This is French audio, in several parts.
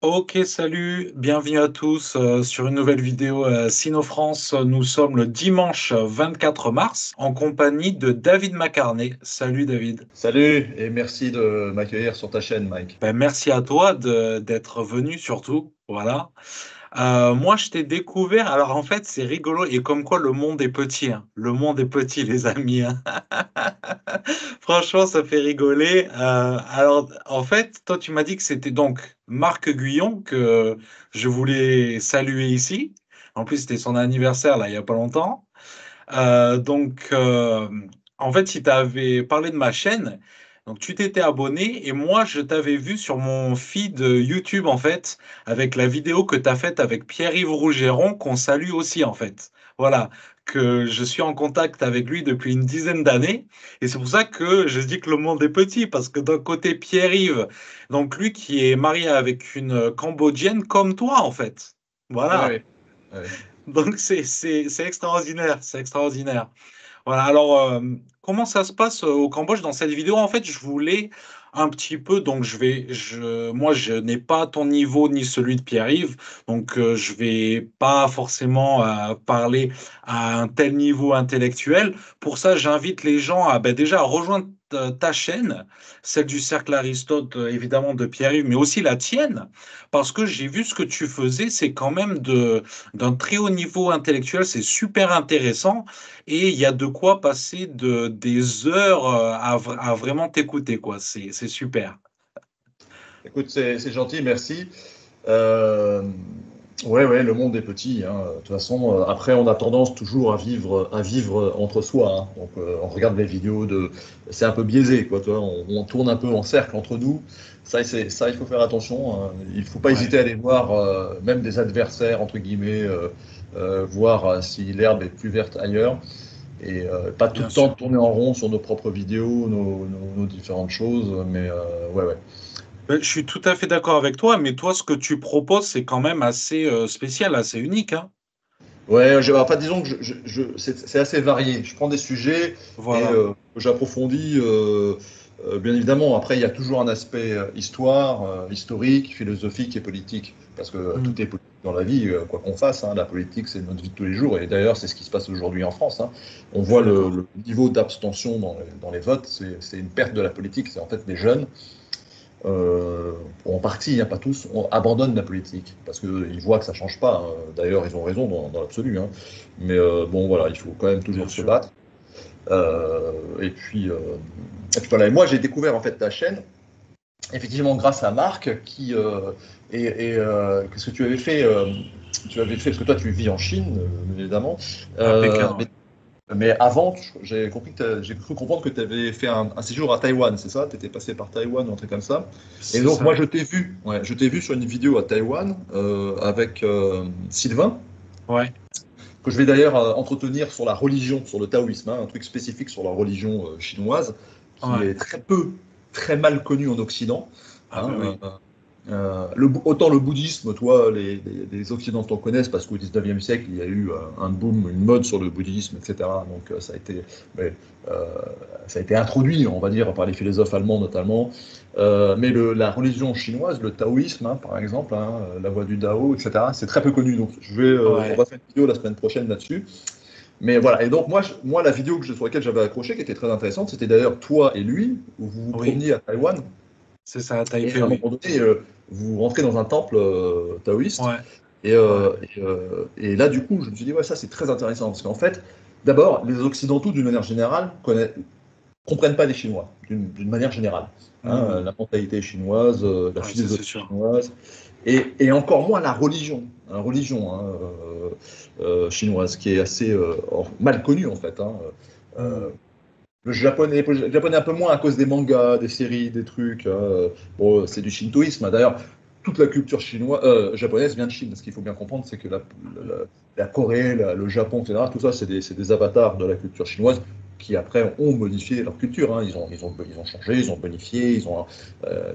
Ok, salut, bienvenue à tous sur une nouvelle vidéo Sino-France. Nous sommes le dimanche 24 mars en compagnie de David Macarney. Salut David. Salut et merci de m'accueillir sur ta chaîne, Mike. Ben, merci à toi d'être venu surtout. Voilà. Moi, je t'ai découvert. Alors en fait, c'est rigolo et comme quoi le monde est petit, hein. Le monde est petit, les amis, hein. Franchement, ça fait rigoler. Alors en fait, toi, tu m'as dit que c'était donc Marc Guyon que je voulais saluer ici. En plus, c'était son anniversaire là, il y a pas longtemps. Donc, en fait, il t'avait parlé de ma chaîne. Donc, tu t'étais abonné et moi, je t'avais vu sur mon feed YouTube, en fait, avec la vidéo que tu as faite avec Pierre-Yves Rougeron, qu'on salue aussi, en fait. Voilà, que je suis en contact avec lui depuis une dizaine d'années. Et c'est pour ça que je dis que le monde est petit, parce que d'un côté, Pierre-Yves, donc lui qui est marié avec une Cambodgienne comme toi, en fait. Oui, Voilà. oui. Oui. Donc, c'est extraordinaire, c'est extraordinaire. Voilà, alors comment ça se passe au Cambodge dans cette vidéo? En fait, je voulais un petit peu, donc moi je n'ai pas ton niveau ni celui de Pierre-Yves, donc je vais pas forcément parler à un tel niveau intellectuel. Pour ça, j'invite les gens à ben, déjà à rejoindre ta chaîne, celle du Cercle Aristote, évidemment de Pierre-Yves, mais aussi la tienne, parce que j'ai vu ce que tu faisais, c'est quand même d'un très haut niveau intellectuel, c'est super intéressant. Et il y a de quoi passer des heures à vraiment t'écouter, quoi. C'est super. Écoute, c'est gentil, merci. Euh, ouais, ouais, le monde est petit, hein. De toute façon, après, on a tendance toujours à vivre entre soi, hein. Donc, on regarde les vidéos de. C'est un peu biaisé, quoi. Tu vois, on tourne un peu en cercle entre nous. Ça, il faut faire attention, hein. Il ne faut pas Ouais, hésiter à aller voir, même des adversaires, entre guillemets, voir si l'herbe est plus verte ailleurs. Et pas tout bien le temps sûr. tourner en rond sur nos propres vidéos, nos différentes choses, mais ouais, ouais. Je suis tout à fait d'accord avec toi, mais toi, ce que tu proposes, c'est quand même assez spécial, assez unique, hein. Ouais, enfin, disons que c'est assez varié. Je prends des sujets et Voilà. j'approfondis, bien évidemment. Après, il y a toujours un aspect histoire, historique, philosophique et politique, parce que Mm, tout est politique dans la vie, quoi qu'on fasse, hein. La politique, c'est notre vie de tous les jours, et d'ailleurs, c'est ce qui se passe aujourd'hui en France, hein. On je suis voit d'accord. le niveau d'abstention dans les votes, c'est une perte de la politique. C'est en fait les jeunes en partie, hein, pas tous, abandonnent la politique parce qu'ils voient que ça change pas, hein. D'ailleurs, ils ont raison dans l'absolu, hein. Mais bon, voilà, il faut quand même Bien toujours se sûr. battre. Euh, et puis, euh, et puis voilà. Et moi, j'ai découvert en fait ta chaîne, effectivement, grâce à Marc, qu'est-ce que tu avais fait parce que toi, tu vis en Chine, évidemment. À Pékin, Euh, ouais. mais avant, j'ai cru comprendre que tu avais fait un séjour à Taïwan, c'est ça? Tu étais passé par Taïwan ou un truc comme ça. Et C'est donc, moi, ça. je t'ai vu sur une vidéo à Taïwan avec Sylvain, Ouais. que je vais d'ailleurs entretenir sur la religion, sur le taoïsme, hein, un truc spécifique sur la religion chinoise, qui Ouais. est très mal connue en Occident, Ah hein. ben oui. Autant le bouddhisme, toi, les Occidentaux connaissent parce qu'au 19e siècle, il y a eu un boom, une mode sur le bouddhisme, etc. Donc mais, euh, ça a été introduit, on va dire, par les philosophes allemands notamment. Mais la religion chinoise, le taoïsme, hein, par exemple, hein, la voie du Dao, etc., c'est très peu connu. Donc on Ouais. va faire une vidéo la semaine prochaine là-dessus. Mais voilà, et donc moi la vidéo sur laquelle j'avais accroché, qui était très intéressante, c'était d'ailleurs toi et lui, où vous vous Oui. promeniez à Taïwan. C'est ça, à Et Taipei, à un oui. moment donné, vous rentrez dans un temple taoïste. Ouais. Ouais. Et là, du coup, je me suis dit, ouais, ça c'est très intéressant. Parce qu'en fait, d'abord, les Occidentaux, d'une manière générale, comprennent pas les Chinois, d'une manière générale, hein. Hmm. La mentalité chinoise, la Ouais, ça c'est philosophie sûr. chinoise, et encore moins la religion, hein, chinoise, qui est assez mal connue, en fait, hein. Euh, Hmm. le japonais un peu moins à cause des mangas, des séries, des trucs, hein. Bon, c'est du shintoïsme, hein. D'ailleurs, toute la culture japonaise vient de Chine. Ce qu'il faut bien comprendre, c'est que la Corée, le Japon, etc., tout ça, c'est des avatars de la culture chinoise qui après ont modifié leur culture, hein. Ils ont changé, ils ont bonifié, ils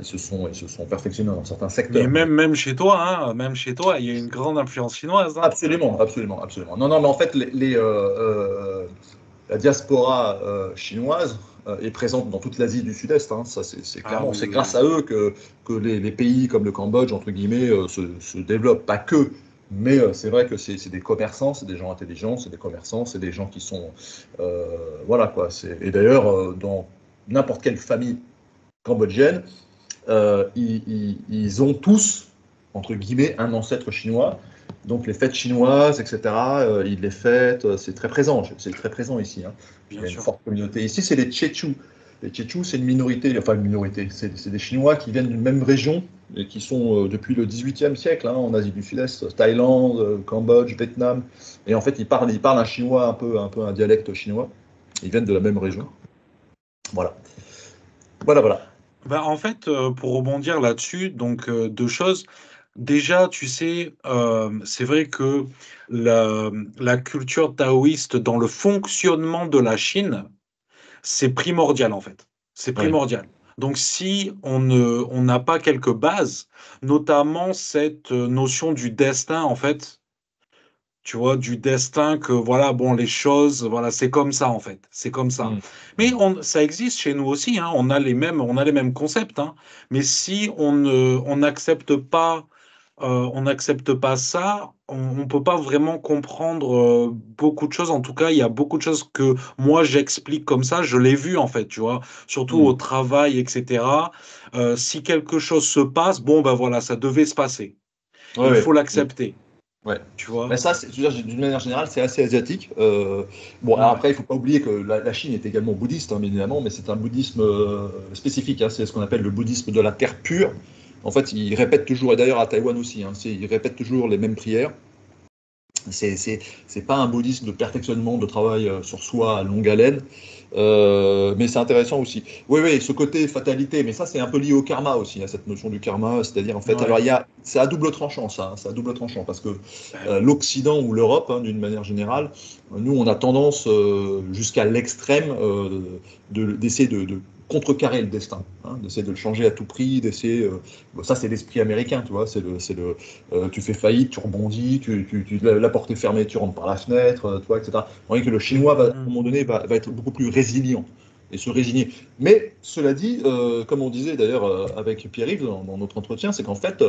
se sont perfectionnés dans certains Mais secteurs. même chez toi, hein, même chez toi, il y a une grande influence chinoise, hein. Absolument, absolument, absolument. Non, non, mais en fait, la diaspora chinoise est présente dans toute l'Asie du Sud-Est. Hein. Ça, c'est Ah clairement, oui, c'est oui, grâce oui. à eux que les pays comme le Cambodge, entre guillemets, se développent. Pas que, mais c'est vrai que c'est des commerçants, c'est des gens intelligents, c'est des commerçants, c'est des gens qui sont, euh, voilà quoi. Et d'ailleurs, dans n'importe quelle famille cambodgienne, ils ont tous, entre guillemets, un ancêtre chinois. Donc les fêtes chinoises, etc., ils les fêtent, c'est très présent, ici. Hein. Il Bien y a une sûr. forte communauté. Ici, c'est les Tchétchous. Les Tchétchous, c'est une minorité, enfin une minorité, c'est des Chinois qui viennent d'une même région et qui sont depuis le XVIIIe siècle hein, en Asie du Sud-Est, Thaïlande, Cambodge, Vietnam. Et en fait, ils parlent un chinois, un peu un dialecte chinois. Ils viennent de la même région. D'accord. Voilà. Voilà, voilà. Bah, en fait, pour rebondir là-dessus, donc deux choses. Déjà, tu sais, c'est vrai que la, la culture taoïste dans le fonctionnement de la Chine, c'est primordial en fait. C'est Ouais. primordial. Donc, si on n'a pas quelques bases, notamment cette notion du destin, en fait, tu vois, du destin que voilà, bon, les choses, voilà, c'est comme ça en fait, c'est comme ça. Mm. Mais ça existe chez nous aussi, hein, on a les mêmes concepts, hein. Mais si on n'accepte pas, on n'accepte pas ça, on peut pas vraiment comprendre beaucoup de choses. En tout cas, il y a beaucoup de choses que moi j'explique comme ça, je l'ai vu en fait, tu vois, surtout au Mm. travail, etc. Si quelque chose se passe, bon ben voilà, ça devait se passer. Ouais, Il faut ouais. l'accepter, Ouais. tu Mais vois. ça, je veux dire, d'une manière générale, c'est assez asiatique. Bon, alors Ouais. après, il ne faut pas oublier que la Chine est également bouddhiste, hein, bien évidemment, mais c'est un bouddhisme spécifique. Hein, c'est ce qu'on appelle le bouddhisme de la terre pure. En fait, ils répètent toujours, et d'ailleurs à Taïwan aussi, hein, ils répètent toujours les mêmes prières. C'est pas un bouddhisme de perfectionnement, de travail sur soi à longue haleine, mais c'est intéressant aussi. Oui, oui, ce côté fatalité, mais ça c'est un peu lié au karma aussi, à cette notion du karma, c'est-à-dire en fait, alors Ouais. c'est à double tranchant ça, hein, c'est à double tranchant parce que Ben oui. l'Occident ou l'Europe, hein, d'une manière générale, nous on a tendance jusqu'à l'extrême d'essayer de contrecarrer le destin, hein, d'essayer de le changer à tout prix, d'essayer, bon, ça c'est l'esprit américain, tu vois, tu fais faillite, tu rebondis, la porte est fermée, tu rentres par la fenêtre, toi, etc. On voit que le chinois, à un Mhm. moment donné, va être beaucoup plus résilient et se résigner. Mais cela dit, comme on disait d'ailleurs avec Pierre-Yves dans notre entretien, c'est qu'en fait,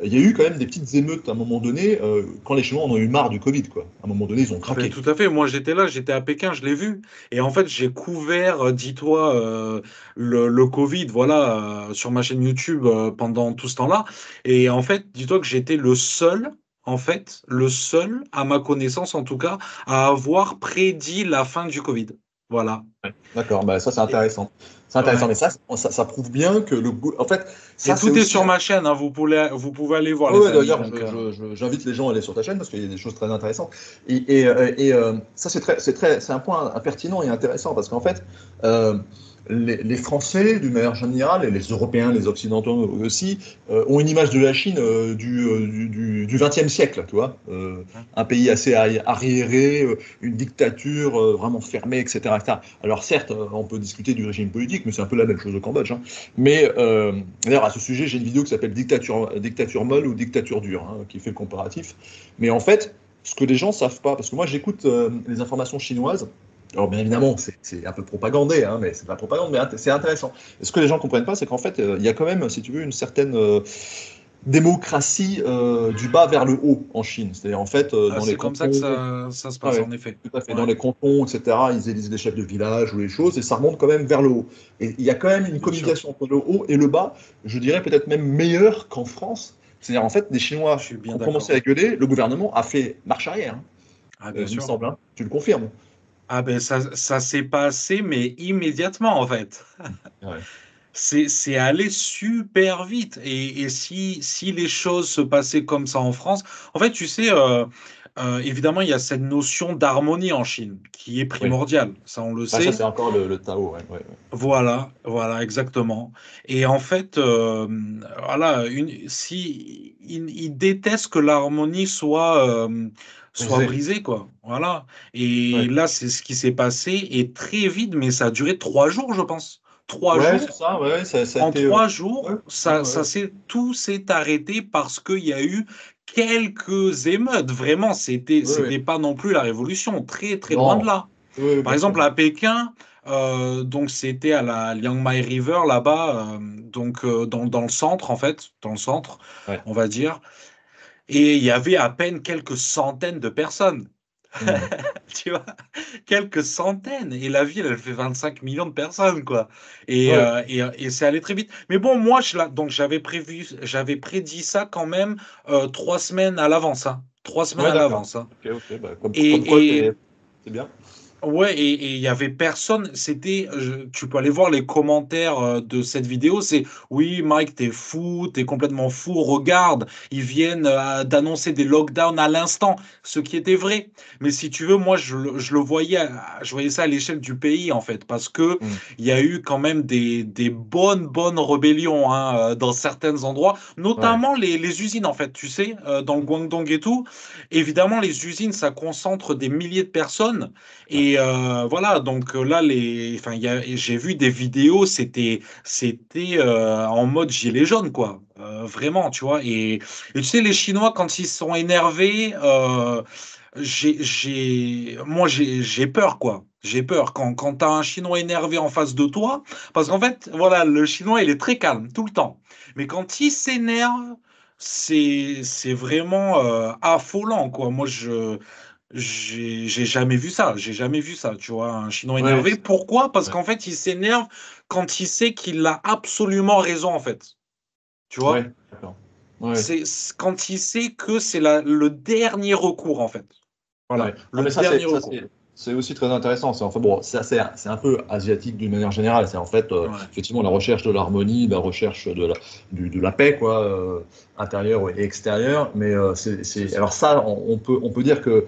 il y a eu quand même des petites émeutes à un moment donné, quand les Chinois en ont eu marre du Covid, quoi. À un moment donné, ils ont Ah ben craqué. tout à fait. Moi j'étais là, j'étais à Pékin, je l'ai vu. Et en fait j'ai couvert, dis-toi, le Covid, voilà, sur ma chaîne YouTube pendant tout ce temps-là. Et en fait, dis-toi que j'étais le seul, en fait, le seul, à ma connaissance en tout cas, à avoir prédit la fin du Covid. Voilà. Ouais. D'accord, bah ça c'est Et, intéressant. C'est intéressant, ouais. mais ça prouve bien que en fait, Et ça c'est tout est aussi. sur ma chaîne, hein, vous pouvez aller voir Ouais, les ouais, amis. d'ailleurs, Donc, j'invite les gens à aller sur ta chaîne parce qu'il y a des choses très intéressantes. Ça, c'est un point pertinent et intéressant parce qu'en fait, euh, les Français, d'une manière générale, et les Européens, les Occidentaux aussi, ont une image de la Chine du XXe siècle, tu vois. Un pays assez arriéré, une dictature vraiment fermée, etc., etc. Alors certes, on peut discuter du régime politique, mais c'est un peu la même chose au Cambodge. Hein. Mais d'ailleurs, à ce sujet, j'ai une vidéo qui s'appelle dictature molle ou dictature dure, hein, qui fait le comparatif. Mais en fait, ce que les gens ne savent pas, parce que moi j'écoute les informations chinoises, alors bien évidemment, c'est un peu propagandé, hein, mais c'est de la propagande, mais c'est intéressant. Et ce que les gens ne comprennent pas, c'est qu'en fait, il y a quand même, si tu veux, une certaine démocratie du bas vers le haut en Chine. C'est-à-dire, en fait, ah, dans les c'est comme ça que cantons, ça se ah passe, ouais, en effet. tout à fait. Dans Ouais, les cantons, etc., ils élisent les chefs de village ou les choses, et ça remonte quand même vers le haut. Et il y a quand même une bien sûr. communication entre le haut et le bas, je dirais peut-être même meilleure qu'en France. C'est-à-dire, en fait, les Je Chinois suis bien ont commencé d'accord. à gueuler, le gouvernement a fait marche arrière, hein, Ah, bien il me sûr. semble, hein. Tu le confirmes. Ah, ben ça s'est passé, mais immédiatement, en fait. Ouais. C'est allé super vite. Et si les choses se passaient comme ça en France, en fait, tu sais, évidemment, il y a cette notion d'harmonie en Chine qui est Oui. primordiale. Ça, on le Ah, ça, sait. c'est encore le Tao. Ouais, ouais, ouais. Voilà, voilà, exactement. Et en fait, voilà, ils détestent que l'harmonie soit Brisé. brisée, quoi. Voilà. Et Ouais. là, c'est ce qui s'est passé, et très vite, mais ça a duré 3 jours, je pense. Trois Ouais, c'est jours. ça, ouais, ça a En été. trois Ouais, jours, ouais, ouais. tout s'est arrêté parce qu'il y a eu quelques émeutes. Vraiment, Ouais, ouais. c'était pas non plus la révolution, très, très loin de Non. là. Oui, Par bien sûr. exemple, à Pékin, Donc c'était à la Liang Mai River là-bas, dans le centre en fait, dans le centre, Ouais. on va dire. Et il y avait à peine quelques centaines de personnes. Mhm. Tu vois, quelques centaines. Et la ville, elle fait 25 millions de personnes, quoi. Et, Ouais. euh, et, et c'est allé très vite. Mais bon, moi, donc j'avais prédit ça quand même 3 semaines à l'avance, hein. 3 semaines Ouais, à d'accord. l'avance, hein. Ok, ok. Bah, comme quoi, Et, c'est bien. Ouais, et il y avait personne. Tu peux aller voir les commentaires de cette vidéo. C'est oui, Mike, t'es fou, t'es complètement fou. Regarde, ils viennent d'annoncer des lockdowns à l'instant, ce qui était vrai. Mais si tu veux, moi, je le voyais, je voyais ça à l'échelle du pays en fait, parce que Mhm. il y a eu quand même des bonnes rébellions hein, dans certains endroits, Ouais. notamment les usines en fait. Tu sais, dans le Guangdong et tout. Évidemment, les usines, ça concentre des milliers de personnes. Ouais. Et voilà, donc là, enfin, j'ai vu des vidéos, c'était en mode gilet jaune, quoi. Vraiment, tu vois. Et tu sais, les Chinois, quand ils sont énervés, moi, j'ai peur, quoi. J'ai peur quand tu as un Chinois énervé en face de toi, parce qu'en fait, voilà, le Chinois, il est très calme tout le temps. Mais quand il s'énerve, c'est vraiment affolant, quoi. Moi, j'ai jamais vu ça, j'ai jamais vu ça, tu vois, un Chinois Ouais. énervé. Pourquoi? Parce Ouais. qu'en fait, il s'énerve quand il sait qu'il a absolument raison, en fait. Tu vois? Ouais. D'accord. Ouais. C'est quand il sait que c'est le dernier recours, en fait. Voilà, Ouais. Non, le mais dernier recours. c'est aussi très intéressant. C'est enfin bon, c'est un peu asiatique d'une manière générale. C'est en fait Ouais, effectivement la recherche de l'harmonie, la recherche de la paix quoi, intérieure et extérieure. Mais c'est ça. alors ça, on peut dire que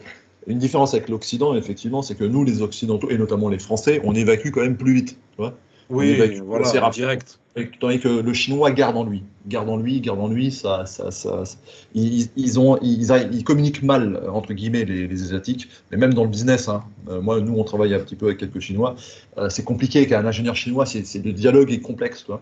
une différence avec l'Occident, effectivement, c'est que nous les Occidentaux et notamment les Français, on évacue quand même plus vite. Tu vois, on Oui, évacue assez voilà, rapidement. direct. Tandis que le chinois garde en lui, ils communiquent mal, entre guillemets, les Asiatiques, mais même dans le business, hein. Moi, nous, on travaille un petit peu avec quelques Chinois. C'est compliqué qu'un ingénieur chinois, le dialogue est complexe, tu vois,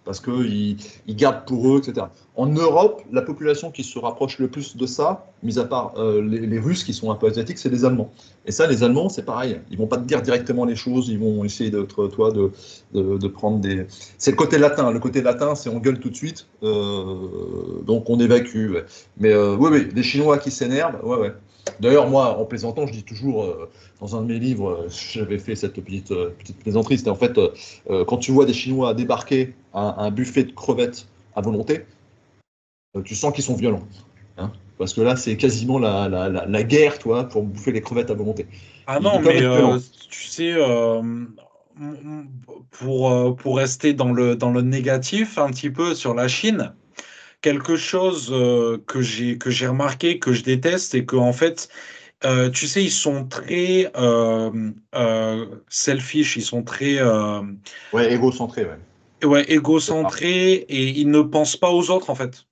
parce qu'ils gardent pour eux, etc. En Europe, la population qui se rapproche le plus de ça, mis à part les Russes qui sont un peu asiatiques, c'est les Allemands. Et ça, les Allemands, c'est pareil. Ils vont pas te dire directement les choses, ils vont essayer de prendre des. C'est le côté latin. Le côté latin, c'est on gueule tout de suite, donc on évacue. Ouais. Mais oui, oui, les Chinois qui s'énervent, ouais, ouais. D'ailleurs, moi, en plaisantant, je dis toujours, dans un de mes livres, j'avais fait cette petite plaisanterie, c'était en fait, quand tu vois des Chinois débarquer à un buffet de crevettes à volonté, tu sens qu'ils sont violents. Hein, parce que là, c'est quasiment la guerre, toi, pour bouffer les crevettes à volonté. Ah non, Ils peuvent mais être violents. tu sais, pour rester dans le négatif un petit peu sur la Chine, quelque chose que j'ai remarqué, que je déteste, c'est qu'en fait, tu sais, ils sont très selfish, ils sont très Ouais, égocentré, ouais. ouais, C'est ça. égocentrés et ils ne pensent pas aux autres, en fait.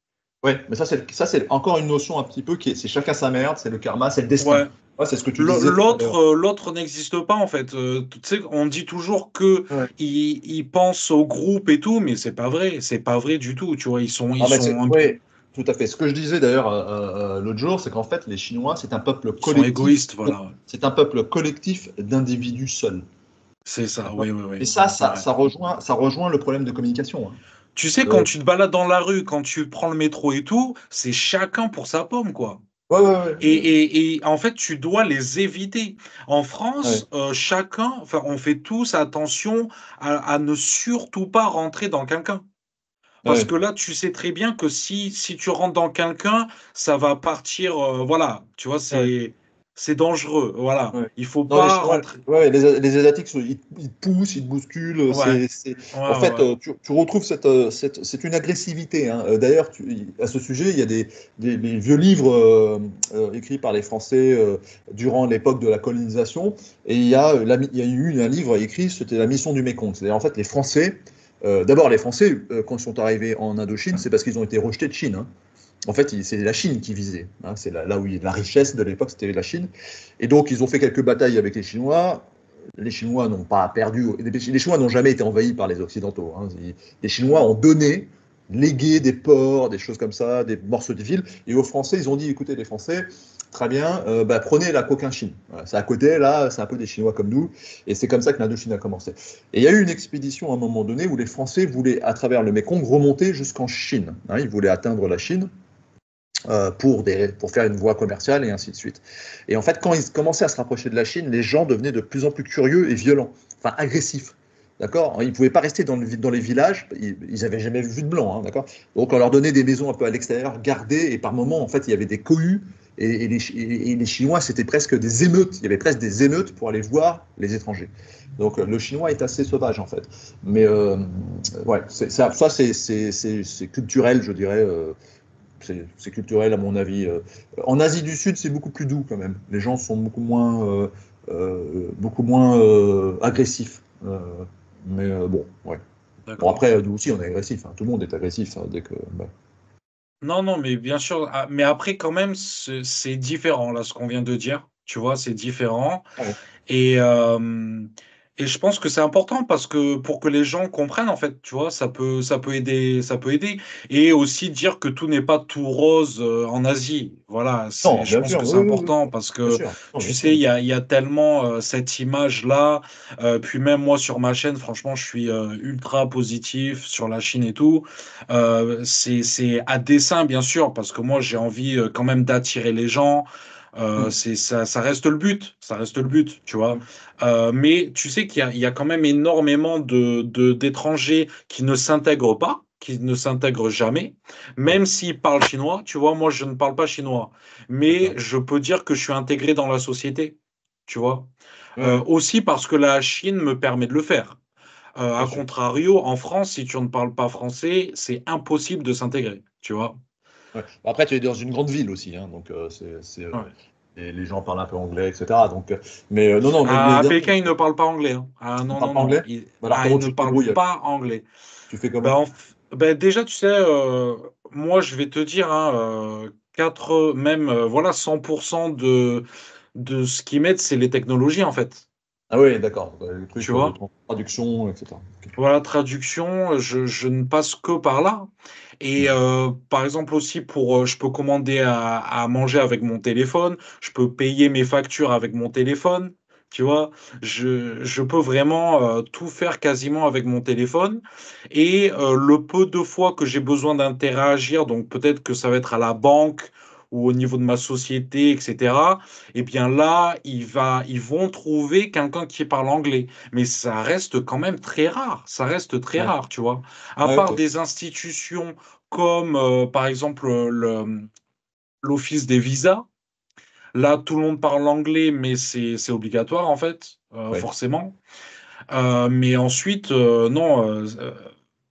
Ouais, mais ça, c'est encore une notion un petit peu c'est chacun sa merde, c'est le karma, c'est le destin. Ouais. Ouais, c'est ce que tu disais tout à l'heure. L'autre n'existe pas, en fait. Tu sais, on dit toujours que Ouais. ils pensent au groupe et tout, mais c'est pas vrai. C'est pas vrai du tout. Tu vois, ils Ah, mais sont, ouais, tout à fait. Ce que je disais d'ailleurs l'autre jour, c'est qu'en fait, les Chinois, c'est un peuple ils sont collectif. égoïstes, voilà. C'est un peuple collectif d'individus seuls. C'est ça, D'accord. oui, oui, Et oui. ça, Ouais. ça rejoint le problème de communication. Hein. Tu sais, quand Euh, tu te balades dans la rue, quand tu prends le métro et tout, c'est chacun pour sa pomme, quoi. ouais, ouais, ouais, ouais, Et en fait, tu dois les éviter. En ouais, France, chacun, enfin, on fait tous attention à ne surtout pas rentrer dans quelqu'un. Parce ouais, que là, tu sais très bien que si tu rentres dans quelqu'un, ça va partir, voilà, tu vois, ouais, c'est dangereux, voilà. ouais. Il faut Non, les pas Chinois, rentrer. ouais, les Asiatiques, ils te poussent, ils te bousculent. Ouais, ouais, En ouais, fait, ouais. tu retrouves c'est une agressivité. Hein. D'ailleurs, à ce sujet, il y a des vieux livres écrits par les Français durant l'époque de la colonisation. Et il y a eu un livre écrit, c'était La Mission du Mékong. C'est-à-dire, en fait, les Français, d'abord, les Français, quand ils sont arrivés en Indochine, c'est parce qu'ils ont été rejetés de Chine. Hein. En fait, c'est la Chine qui visait. Hein. C'est là où il y a de la richesse de l'époque, c'était la Chine. Et donc, ils ont fait quelques batailles avec les Chinois. Les Chinois n'ont pas perdu. Les Chinois n'ont jamais été envahis par les Occidentaux. Hein. Les Chinois ont donné léguer des ports, des choses comme ça, des morceaux de ville. Et aux Français, ils ont dit, écoutez, les Français, très bien, prenez la Cochinchine. Voilà, c'est à côté, là, c'est un peu des Chinois comme nous. Et c'est comme ça que l'Indochine a commencé. Et il y a eu une expédition à un moment donné où les Français voulaient, à travers le Mékong, remonter jusqu'en Chine. Hein, ils voulaient atteindre la Chine. Pour faire une voie commerciale et ainsi de suite. Et en fait, quand ils commençaient à se rapprocher de la Chine, les gens devenaient de plus en plus curieux et violents, enfin agressifs. D'accord. Ils ne pouvaient pas rester dans les villages, ils n'avaient jamais vu de blanc, hein, d'accord. Donc on leur donnait des maisons un peu à l'extérieur, gardées, et par moments, en fait, il y avait des cohues, et les Chinois, c'était presque des émeutes, il y avait presque des émeutes pour aller voir les étrangers. Donc le Chinois est assez sauvage, en fait. Mais ouais, ça c'est culturel, je dirais. C'est culturel à mon avis. En Asie du Sud, c'est beaucoup plus doux quand même. Les gens sont beaucoup moins agressifs. Mais bon, ouais. Bon D'accord. après, nous aussi, on est agressif. Hein. Tout le monde est agressif dès que. Bah. Non, non, mais bien sûr. Mais après, quand même, c'est différent, là, ce qu'on vient de dire. Tu vois, c'est différent. Ouais. Et, euh, et je pense que c'est important parce que pour que les gens comprennent, en fait, tu vois, ça peut aider, ça peut aider. Et aussi dire que tout n'est pas tout rose en Asie. Voilà, Non, je bien pense sûr, que c'est oui, oui, important oui. parce Bien que, sûr. Non, tu bien sais, sûr. il y a tellement cette image-là. Puis même moi, sur ma chaîne, franchement, je suis ultra positif sur la Chine et tout. C'est à dessein, bien sûr, parce que moi, j'ai envie quand même d'attirer les gens. Mm, C'est ça, ça reste le but, ça reste le but, tu vois. mm. Mais tu sais il y a quand même énormément d'étrangers qui ne s'intègrent pas, qui ne s'intègrent jamais, Ouais, même s'ils parlent chinois. Tu vois, moi, je ne parle pas chinois, mais d'accord. je peux dire que je suis intégré dans la société, tu vois. Ouais, ouais, Aussi parce que la Chine me permet de le faire. bien A sûr. contrario, en France, si tu ne parles pas français, c'est impossible de s'intégrer, tu vois. Ouais. Bon, après, tu es dans une grande ville aussi, hein, donc Ouais. et les gens parlent un peu anglais, etc. Donc, mais non, non, mais À bien sûr, Pékin, ils ne parlent pas anglais, hein. Ah tu ne non, parles non, pas non. anglais? Alors, comment Ils ne tu te parlent débrouilles? pas anglais. Tu fais Ben, comment? ben, déjà, tu sais, moi, je vais te dire, hein, même, voilà, 100% de ce qu'ils mettent, c'est les technologies, en fait. Ah oui, d'accord. Le Tu truc de vois? traduction, etc. Ok. Voilà, traduction, je ne passe que par là. Et Hmm. par exemple aussi je peux commander à manger avec mon téléphone, je peux payer mes factures avec mon téléphone, tu vois, je peux vraiment tout faire quasiment avec mon téléphone. Et le peu de fois que j'ai besoin d'interagir, donc peut-être que ça va être à la banque ou au niveau de ma société, etc. Eh bien là, ils vont trouver quelqu'un qui parle anglais. Mais ça reste quand même très rare. Ça reste très Ouais. rare, tu vois. À Ouais, part ok. des institutions comme, par exemple, l'Office des visas. Là, tout le monde parle anglais, mais c'est obligatoire, en fait, Ouais. forcément. Mais ensuite, non,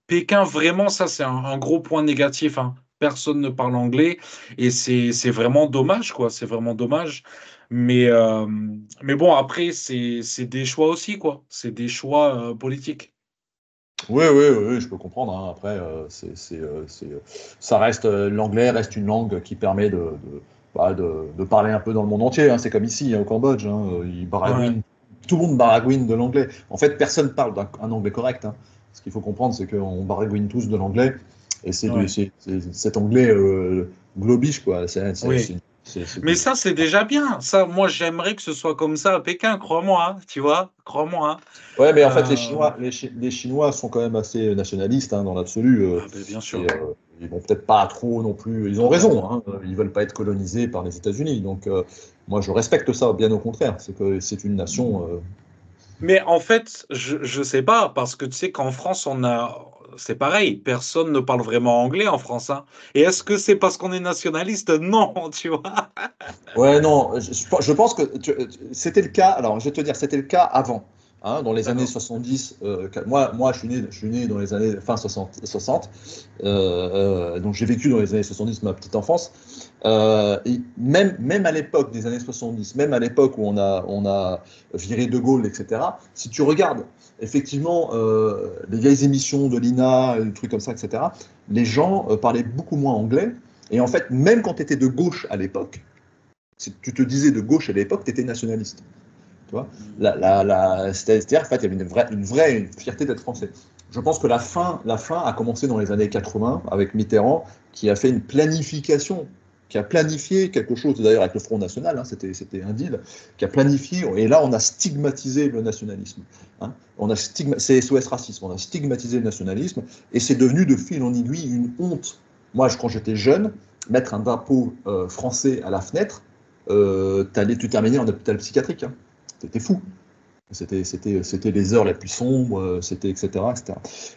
Pékin, vraiment, ça, c'est un gros point négatif, hein. Personne ne parle anglais et c'est vraiment dommage, quoi. C'est vraiment dommage. Mais, euh, mais bon, après, c'est des choix aussi, quoi. C'est des choix politiques. Oui, oui, oui, oui, je peux comprendre. Hein. Après, ça reste l'anglais reste une langue qui permet de parler un peu dans le monde entier. Hein. C'est comme ici, hein, au Cambodge. Hein. Ils Ouais, baragouinent, tout le monde baragouine de l'anglais. En fait, personne parle un anglais correct. Hein. Ce qu'il faut comprendre, c'est qu'on baragouine tous de l'anglais. Et ouais, c'est cet anglais globish, quoi. oui. C'est Mais tout. ça, c'est déjà bien. Ça, moi, j'aimerais que ce soit comme ça à Pékin, crois-moi, hein, tu vois, crois-moi, Ouais, mais en fait, hein. Les Chinois sont quand même assez nationalistes hein, dans l'absolu. Ah, ben, bien Et sûr. ils vont peut-être pas trop non plus. Ils ont raison. Totalement. Hein, ils veulent pas être colonisés par les États-Unis. Donc, moi, je respecte ça. Bien au contraire, c'est que c'est une nation. Mais en fait, je sais pas, parce que tu sais qu'en France, c'est pareil, personne ne parle vraiment anglais en France, hein. Et est-ce que c'est parce qu'on est nationaliste? Non, tu vois. Ouais, non, je pense que c'était le cas. Alors, je vais te dire, c'était le cas avant. Hein, dans les années D'accord. 70, moi je suis né dans les années fin 60 donc j'ai vécu dans les années 70 ma petite enfance. Et même à l'époque des années 70, même à l'époque où on a viré De Gaulle, etc., si tu regardes effectivement les vieilles émissions de l'INA, des trucs comme ça, etc., les gens parlaient beaucoup moins anglais. Et en fait, même quand tu étais de gauche à l'époque, si tu te disais de gauche à l'époque, tu étais nationaliste. Tu vois Hmm. c'est-à-dire, en fait, il y avait une vraie une fierté d'être français. je pense que la fin a commencé dans les années 80 avec Mitterrand, qui a fait une planification, qui a planifié quelque chose, d'ailleurs avec le Front National, hein, c'était un deal, qui a planifié, et là on a stigmatisé le nationalisme. Hein. C'est SOS Racisme, on a stigmatisé le nationalisme, et c'est devenu de fil en aiguille une honte. Moi, quand j'étais jeune, mettre un drapeau français à la fenêtre, tu terminais en hôpital psychiatrique. Hein. C'était fou. C'était les heures les plus sombres, c'était etc., etc.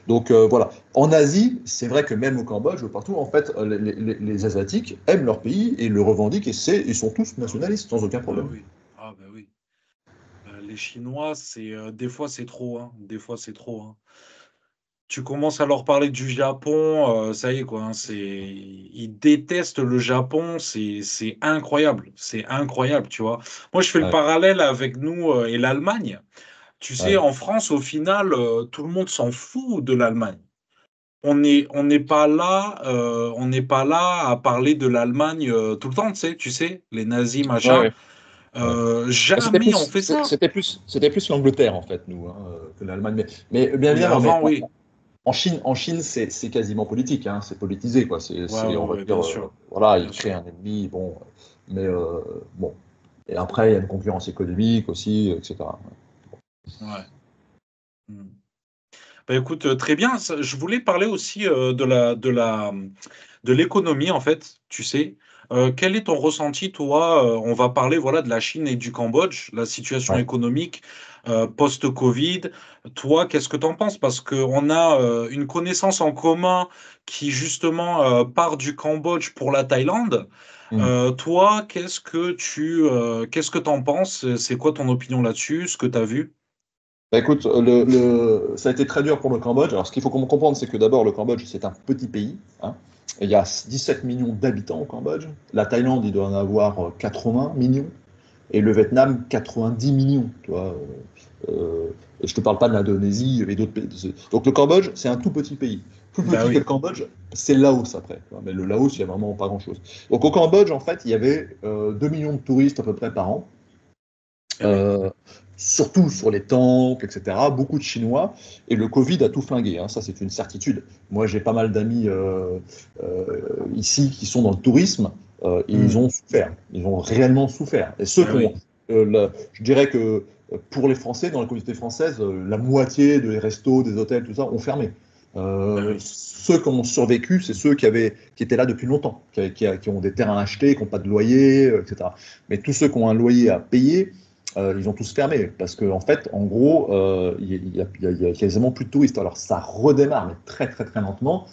Donc voilà. En Asie, c'est vrai que même au Cambodge, partout, en fait, les Asiatiques aiment leur pays et le revendiquent et ils sont tous nationalistes sans aucun Bah problème. oui. Ah bah oui. Les Chinois, des fois c'est trop, hein. Des fois c'est trop, hein. Tu commences à leur parler du Japon, ça y est quoi, hein, ils détestent le Japon, c'est incroyable, c'est incroyable, tu vois. Moi, je fais le Ouais, parallèle avec nous et l'Allemagne. Tu sais, ouais. en France, au final, tout le monde s'en fout de l'Allemagne. On n'est pas là à parler de l'Allemagne tout le temps, tu sais, les nazis, Ouais, machin. ouais, ouais. C'était Jamais on plus, fait ça. c'était plus l'Angleterre en fait, nous, hein, que l'Allemagne. Mais bien Oui, évidemment, mais avant, oui. En Chine, c'est quasiment politique, hein, c'est politisé, quoi. Ouais, ouais, On va ouais, dire, bien sûr, voilà, il bien crée sûr. un ennemi, bon, mais bon. Et après, il y a une concurrence économique aussi, etc. Ouais. Hmm. Bah, écoute, très bien. Je voulais parler aussi de l'économie, en fait, tu sais. Quel est ton ressenti, toi? On va parler, voilà, de la Chine et du Cambodge, la situation Ouais. économique post-Covid. Toi, qu'est-ce que tu en penses? Parce qu'on a une connaissance en commun qui, justement, part du Cambodge pour la Thaïlande. Mm. Toi, qu'est-ce que tu en penses? C'est quoi ton opinion là-dessus? Ce que tu as vu? Bah, écoute, ça a été très dur pour le Cambodge. Alors, ce qu'il faut comprendre, c'est que d'abord, le Cambodge, c'est un petit pays. Hein. Et il y a 17 millions d'habitants au Cambodge. La Thaïlande, il doit en avoir 80 millions. Et le Vietnam, 90 millions. Tu vois, et je ne te parle pas de l'Indonésie et d'autres pays. Donc, le Cambodge, c'est un tout petit pays. Plus Bah petit que le oui. Cambodge, c'est le Laos après. Tu vois. Mais le Laos, il n'y a vraiment pas grand-chose. Donc, au Cambodge, en fait, il y avait 2 millions de touristes à peu près par an. Eh oui. euh, Surtout sur les temples, etc. Beaucoup de Chinois. Et le Covid a tout flingué, hein, ça c'est une certitude. Moi j'ai pas mal d'amis ici qui sont dans le tourisme et ils Hmm. ont souffert. Ils ont réellement souffert. Et ceux Eh qui ont, oui. je dirais que pour les Français, dans la communauté française, la moitié des restos, des hôtels, tout ça, ont fermé. Eh oui. Ceux qui ont survécu, c'est ceux qui étaient là depuis longtemps, qui ont des terrains achetés, qui n'ont pas de loyer, etc. Mais tous ceux qui ont un loyer à payer, ils ont tous fermé parce qu'en fait, en gros, il y a quasiment plus de touristes. Alors ça redémarre, mais très très très lentement.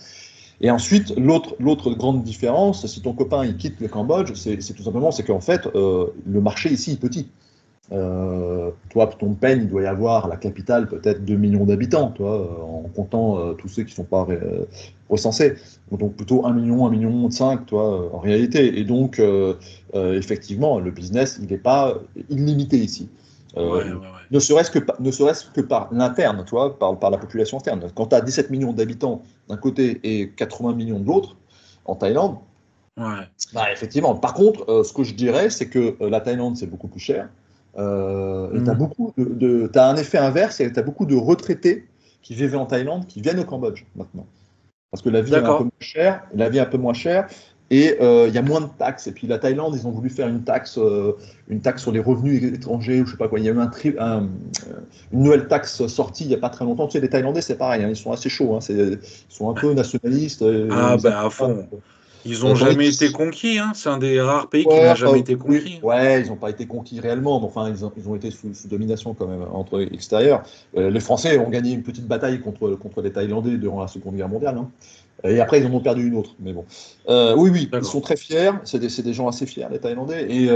Et ensuite, l'autre grande différence, si ton copain il quitte le Cambodge, c'est tout simplement c'est qu'en fait, le marché ici est petit. Toi, Phnom Penh, il doit y avoir la capitale peut-être 2 millions d'habitants, toi, en comptant tous ceux qui ne sont pas recensés. Donc plutôt 1 million 5, toi, en réalité. Et donc, effectivement, le business, il n'est pas illimité ici. Ouais, ouais, ouais. Ne serait-ce que par l'interne, toi, par la population interne. Quand tu as 17 millions d'habitants d'un côté et 80 millions de l'autre, en Thaïlande, Ouais. bah, effectivement. Par contre, ce que je dirais, c'est que la Thaïlande, c'est beaucoup plus cher. Et tu as Hmm. t'as un effet inverse, et tu as beaucoup de retraités qui vivaient en Thaïlande qui viennent au Cambodge maintenant. Parce que la vie est un peu D'accord. moins chère, et il y a moins de taxes. Et puis la Thaïlande, ils ont voulu faire une taxe sur les revenus étrangers, ou je sais pas quoi. Il y a eu une nouvelle taxe sortie il n'y a pas très longtemps. Tu sais, les Thaïlandais, c'est pareil, hein, ils sont assez chauds. Hein, ils sont un peu nationalistes. Ah, Ils aiment ben à pas. fond. Ils n'ont Tandis jamais que été conquis, hein. C'est un des rares pays qui Ouais, n'a jamais été oui, conquis. ouais, ils n'ont pas été conquis réellement, mais enfin, ils ont été sous domination quand même entre extérieurs. Les Français ont gagné une petite bataille contre les Thaïlandais durant la Seconde Guerre mondiale. Hein. Et après, ils en ont perdu une autre. Mais bon. Oui, oui, ils sont D'accord. très fiers. C'est des gens assez fiers, les Thaïlandais, et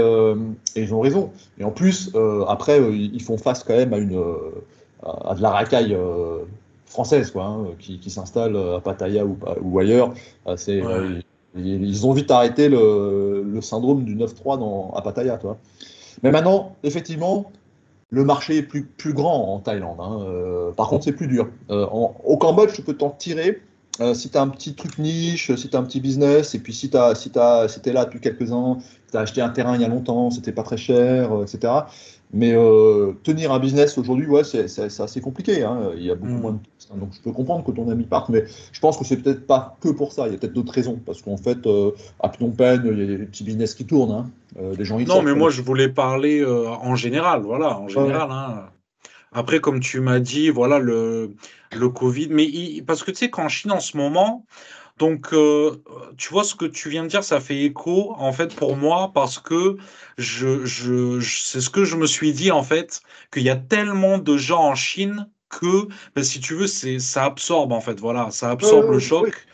ils ont raison. Et en plus, après, ils font face quand même à de la racaille française, quoi, hein, qui s'installe à Pattaya ou ailleurs. Ouais. Ils ont vite arrêté le syndrome du 9-3 à Pattaya, toi. Mais maintenant, effectivement, le marché est plus grand en Thaïlande. Hein. Par contre, c'est plus dur. Au Cambodge, tu peux t'en tirer si tu as un petit truc niche, si tu as un petit business, et puis si t'es là depuis quelques ans, tu as acheté un terrain il y a longtemps, c'était pas très cher, etc. Mais tenir un business aujourd'hui, ouais, c'est assez compliqué, hein. Il y a beaucoup moins de touristes, hein. Donc je peux comprendre que ton ami parte, mais je pense que c'est peut-être pas que pour ça. Il y a peut-être d'autres raisons. Parce qu'en fait, à Phnom Penh, il y a des petits business qui tournent, hein. Les gens y Non, sortent mais pour les. moi, je voulais parler en général, voilà, en Ouais, ouais. général, hein. Après, comme tu m'as dit, voilà, le Covid, mais parce que tu sais qu'en Chine en ce moment, donc, tu vois, ce que tu viens de dire, ça fait écho, en fait, pour moi, parce que c'est ce que je me suis dit, en fait, qu'il y a tellement de gens en Chine que, ben, si tu veux, ça absorbe, en fait, voilà, ça Ouais, ouais, absorbe le ouais, oui, choc.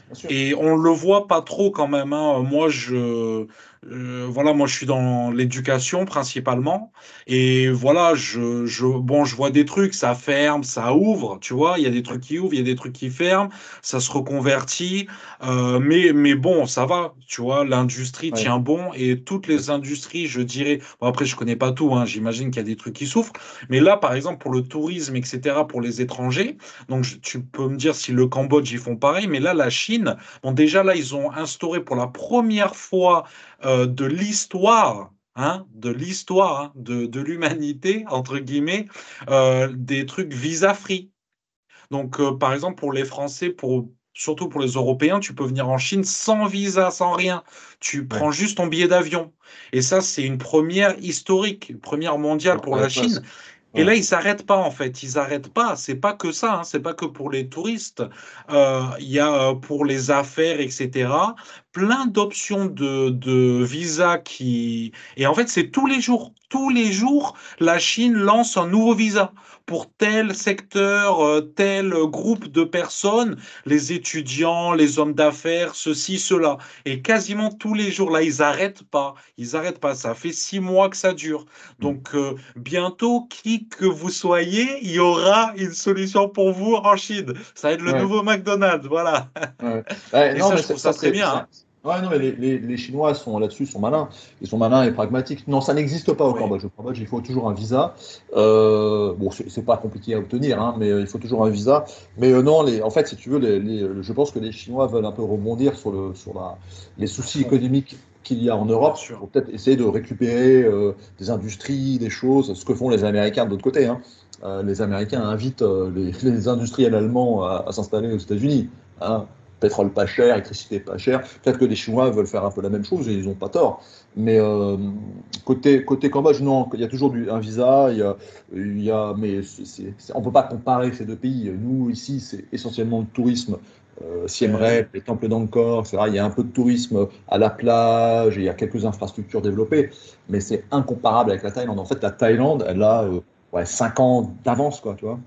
bien sûr. Et on le voit pas trop quand même, hein. Voilà, moi, je suis dans l'éducation principalement. Et voilà, bon, je vois des trucs, ça ferme, ça ouvre, tu vois. Il y a des trucs qui ouvrent, il y a des trucs qui ferment, ça se reconvertit. Mais bon, ça va, tu vois. L'industrie Ouais, tient bon et toutes les industries, je dirais. Bon, après, je connais pas tout, hein. J'imagine qu'il y a des trucs qui souffrent. Mais là, par exemple, pour le tourisme, etc., pour les étrangers. Donc, tu peux me dire si le Cambodge, ils font pareil, mais là, la Chine, bon, déjà, là, ils ont instauré pour la première fois de l'histoire, hein, de l'humanité, entre guillemets, des trucs visa-free. Donc, par exemple, pour les Français, surtout pour les Européens, tu peux venir en Chine sans visa, sans rien. Tu ouais. prends juste ton billet d'avion. Et ça, c'est une première historique, une première mondiale Bon, pour la ouais, Chine. Et ouais. là, ils s'arrêtent pas en fait. Ils s'arrêtent pas. C'est pas que ça. Hein. C'est pas que pour les touristes. Il y a pour les affaires, etc. Plein d'options de visa qui. Et en fait, c'est tous les jours. Tous les jours, la Chine lance un nouveau visa pour tel secteur, tel groupe de personnes, les étudiants, les hommes d'affaires, ceci, cela. Et quasiment tous les jours, là, ils n'arrêtent pas. Ils n'arrêtent pas. Ça fait 6 mois que ça dure. Mm. Donc, bientôt, qui que vous soyez, il y aura une solution pour vous en Chine. Ça va être le Ouais. nouveau McDonald's, voilà. Ouais. Ouais, Et non, ça, mais je trouve ça très bien. Hein. Ouais, non, mais les Chinois sont là-dessus, sont malins. Ils sont malins et pragmatiques. Non, ça n'existe pas au Oui, Cambodge. Au Cambodge, il faut toujours un visa. Bon, c'est pas compliqué à obtenir, hein, mais il faut toujours un visa. Mais non, en fait, si tu veux, je pense que les Chinois veulent un peu rebondir les à soucis fond, économiques qu'il y a en bien Europe sûr. pour peut-être essayer de récupérer des industries, des choses, ce que font les Américains de l'autre côté, hein. Les Américains invitent les industriels allemands à s'installer aux États-Unis, hein. Pétrole pas cher, électricité pas chère. Peut-être que les Chinois veulent faire un peu la même chose et ils n'ont pas tort. Mais côté Cambodge, non, il y a toujours un visa. Mais on ne peut pas comparer ces deux pays. Nous, ici, c'est essentiellement le tourisme. Siem Ben oui, Reap, les temples d'Angkor, etc. Il y a un peu de tourisme à la plage, et il y a quelques infrastructures développées, mais c'est incomparable avec la Thaïlande. En fait, la Thaïlande, elle a ouais, 5 ans d'avance, quoi, tu vois.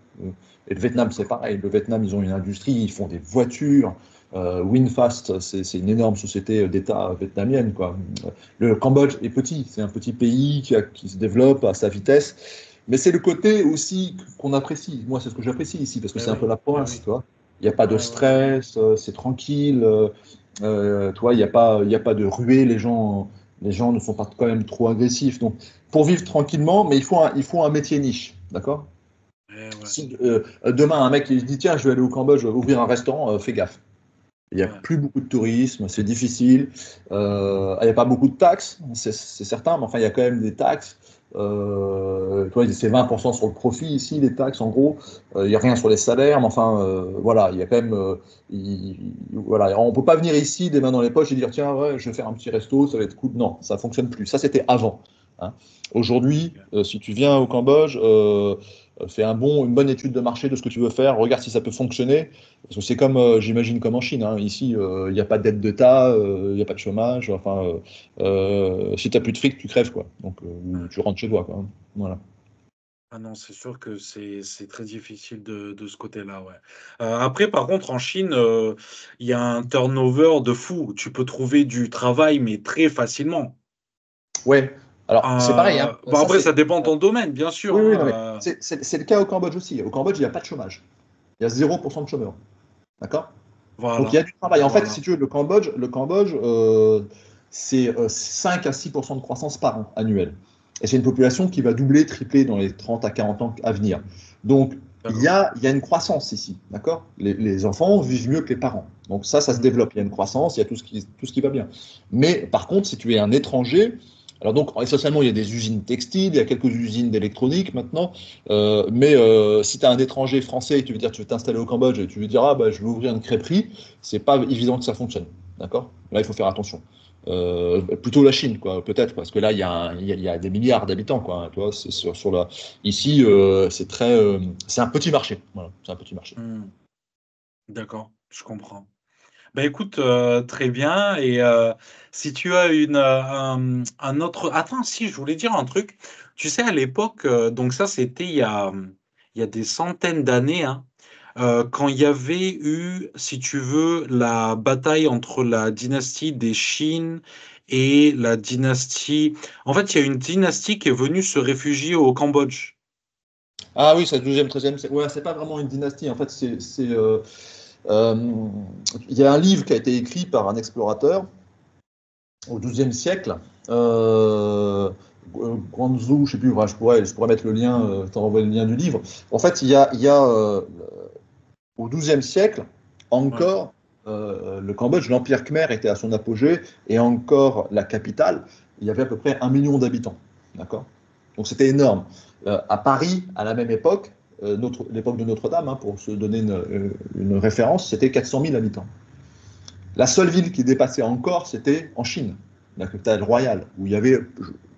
Et le Vietnam, c'est d'accord. pareil. Le Vietnam, ils ont une industrie, ils font des voitures. Winfast, c'est une énorme société d'État vietnamienne, quoi. Le Cambodge est petit, c'est un petit pays qui se développe à sa vitesse, mais c'est le côté aussi qu'on apprécie. Moi, c'est ce que j'apprécie ici, parce que Ben c'est un peu oui, la ben province, oui. tu vois. Il n'y a pas de Ouais, ouais. stress, c'est tranquille, tu vois, il y a pas de ruée, les gens ne sont pas quand même trop agressifs. Donc, pour vivre tranquillement, mais il faut un métier niche, d'accord? Ouais, ouais, Si demain un mec il se dit tiens je vais aller au Cambodge, je vais ouvrir un restaurant, fais gaffe. Il n'y a ouais. plus beaucoup de tourisme, c'est difficile. Il n'y a pas beaucoup de taxes, c'est certain, mais enfin il y a quand même des taxes. Toi, c'est 20% sur le profit ici, les taxes en gros. Il n'y a rien sur les salaires, mais enfin voilà, il y a quand même. Voilà, on ne peut pas venir ici des mains dans les poches et dire tiens ouais, je vais faire un petit resto, ça va être cool. Non, ça ne fonctionne plus. Ça c'était avant, hein. Aujourd'hui, Ok. si tu viens au Cambodge, fais une bonne étude de marché de ce que tu veux faire, regarde si ça peut fonctionner. Parce que c'est comme, j'imagine, comme en Chine, hein. Ici, il n'y a pas d'aide d'État, il n'y a pas de chômage. Enfin, si tu n'as plus de fric, tu crèves, quoi. Donc, ou tu rentres chez toi, quoi, hein. Voilà. Ah non, c'est sûr que c'est très difficile de ce côté-là, ouais. Après, par contre, en Chine, il y a un turnover de fou. Tu peux trouver du travail, mais très facilement. Ouais. Alors, c'est pareil, hein. Bon, après, ça dépend de ton domaine, bien sûr. Oui, oui, Hein, non, mais c'est le cas au Cambodge aussi. Au Cambodge, il n'y a pas de chômage. Il y a 0% de chômeurs. D'accord? Donc, il y voilà, a du travail. En fait, si voilà. tu veux, le Cambodge c'est 5 à 6% de croissance par an annuel. Et c'est une population qui va doubler, tripler dans les 30 à 40 ans à venir. Donc, D'accord. il y a une croissance ici. D'accord? Les enfants vivent mieux que les parents. Donc, ça se Mhm. développe. Il y a une croissance, il y a tout ce qui va bien. Mais par contre, si tu es un étranger, Alors donc, essentiellement, il y a des usines textiles, il y a quelques usines d'électronique maintenant, mais si tu as un étranger français et tu veux dire tu veux t'installer au Cambodge et tu veux dire ah bah je veux ouvrir une crêperie, c'est pas évident que ça fonctionne, d'accord? Là, il faut faire attention. Plutôt la Chine, quoi, peut-être, parce que là, il y a des milliards d'habitants, quoi. Hein, tu vois, c'est sur la... Ici, c'est un petit marché. Voilà, c'est un petit marché. Hmm, d'accord, je comprends. Ben écoute, très bien. Et si tu as un autre... Attends, si, je voulais dire un truc. Tu sais, à l'époque, donc ça, c'était il y a des centaines d'années, hein, quand il y avait eu, si tu veux, la bataille entre la dynastie des Qin et la dynastie... En fait, il y a une dynastie qui est venue se réfugier au Cambodge. Ah oui, c'est 12e, 13e. Ouais, c'est pas vraiment une dynastie. En fait, euh, il y a un livre qui a été écrit par un explorateur au XIIe siècle. Guangzhou, je sais plus, enfin, je pourrais mettre le lien, t'en envoyer le lien du livre. En fait, au XIIe siècle, Ouais. encore, le Cambodge, l'Empire Khmer était à son apogée, et encore la capitale, il y avait à peu près 1 million d'habitants. D'accord. Donc c'était énorme. À Paris, à la même époque, l'époque de Notre-Dame, hein, pour se donner une référence, c'était 400 000 habitants. La seule ville qui dépassait encore, c'était en Chine, la capitale royale, où il y avait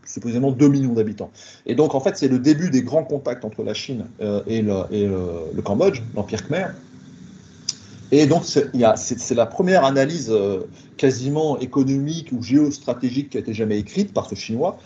supposément 2 millions d'habitants. Et donc, en fait, c'est le début des grands contacts entre la Chine le Cambodge, l'Empire Khmer. Et donc, c'est la première analyse quasiment économique ou géostratégique qui a été jamais écrite par ce Chinois.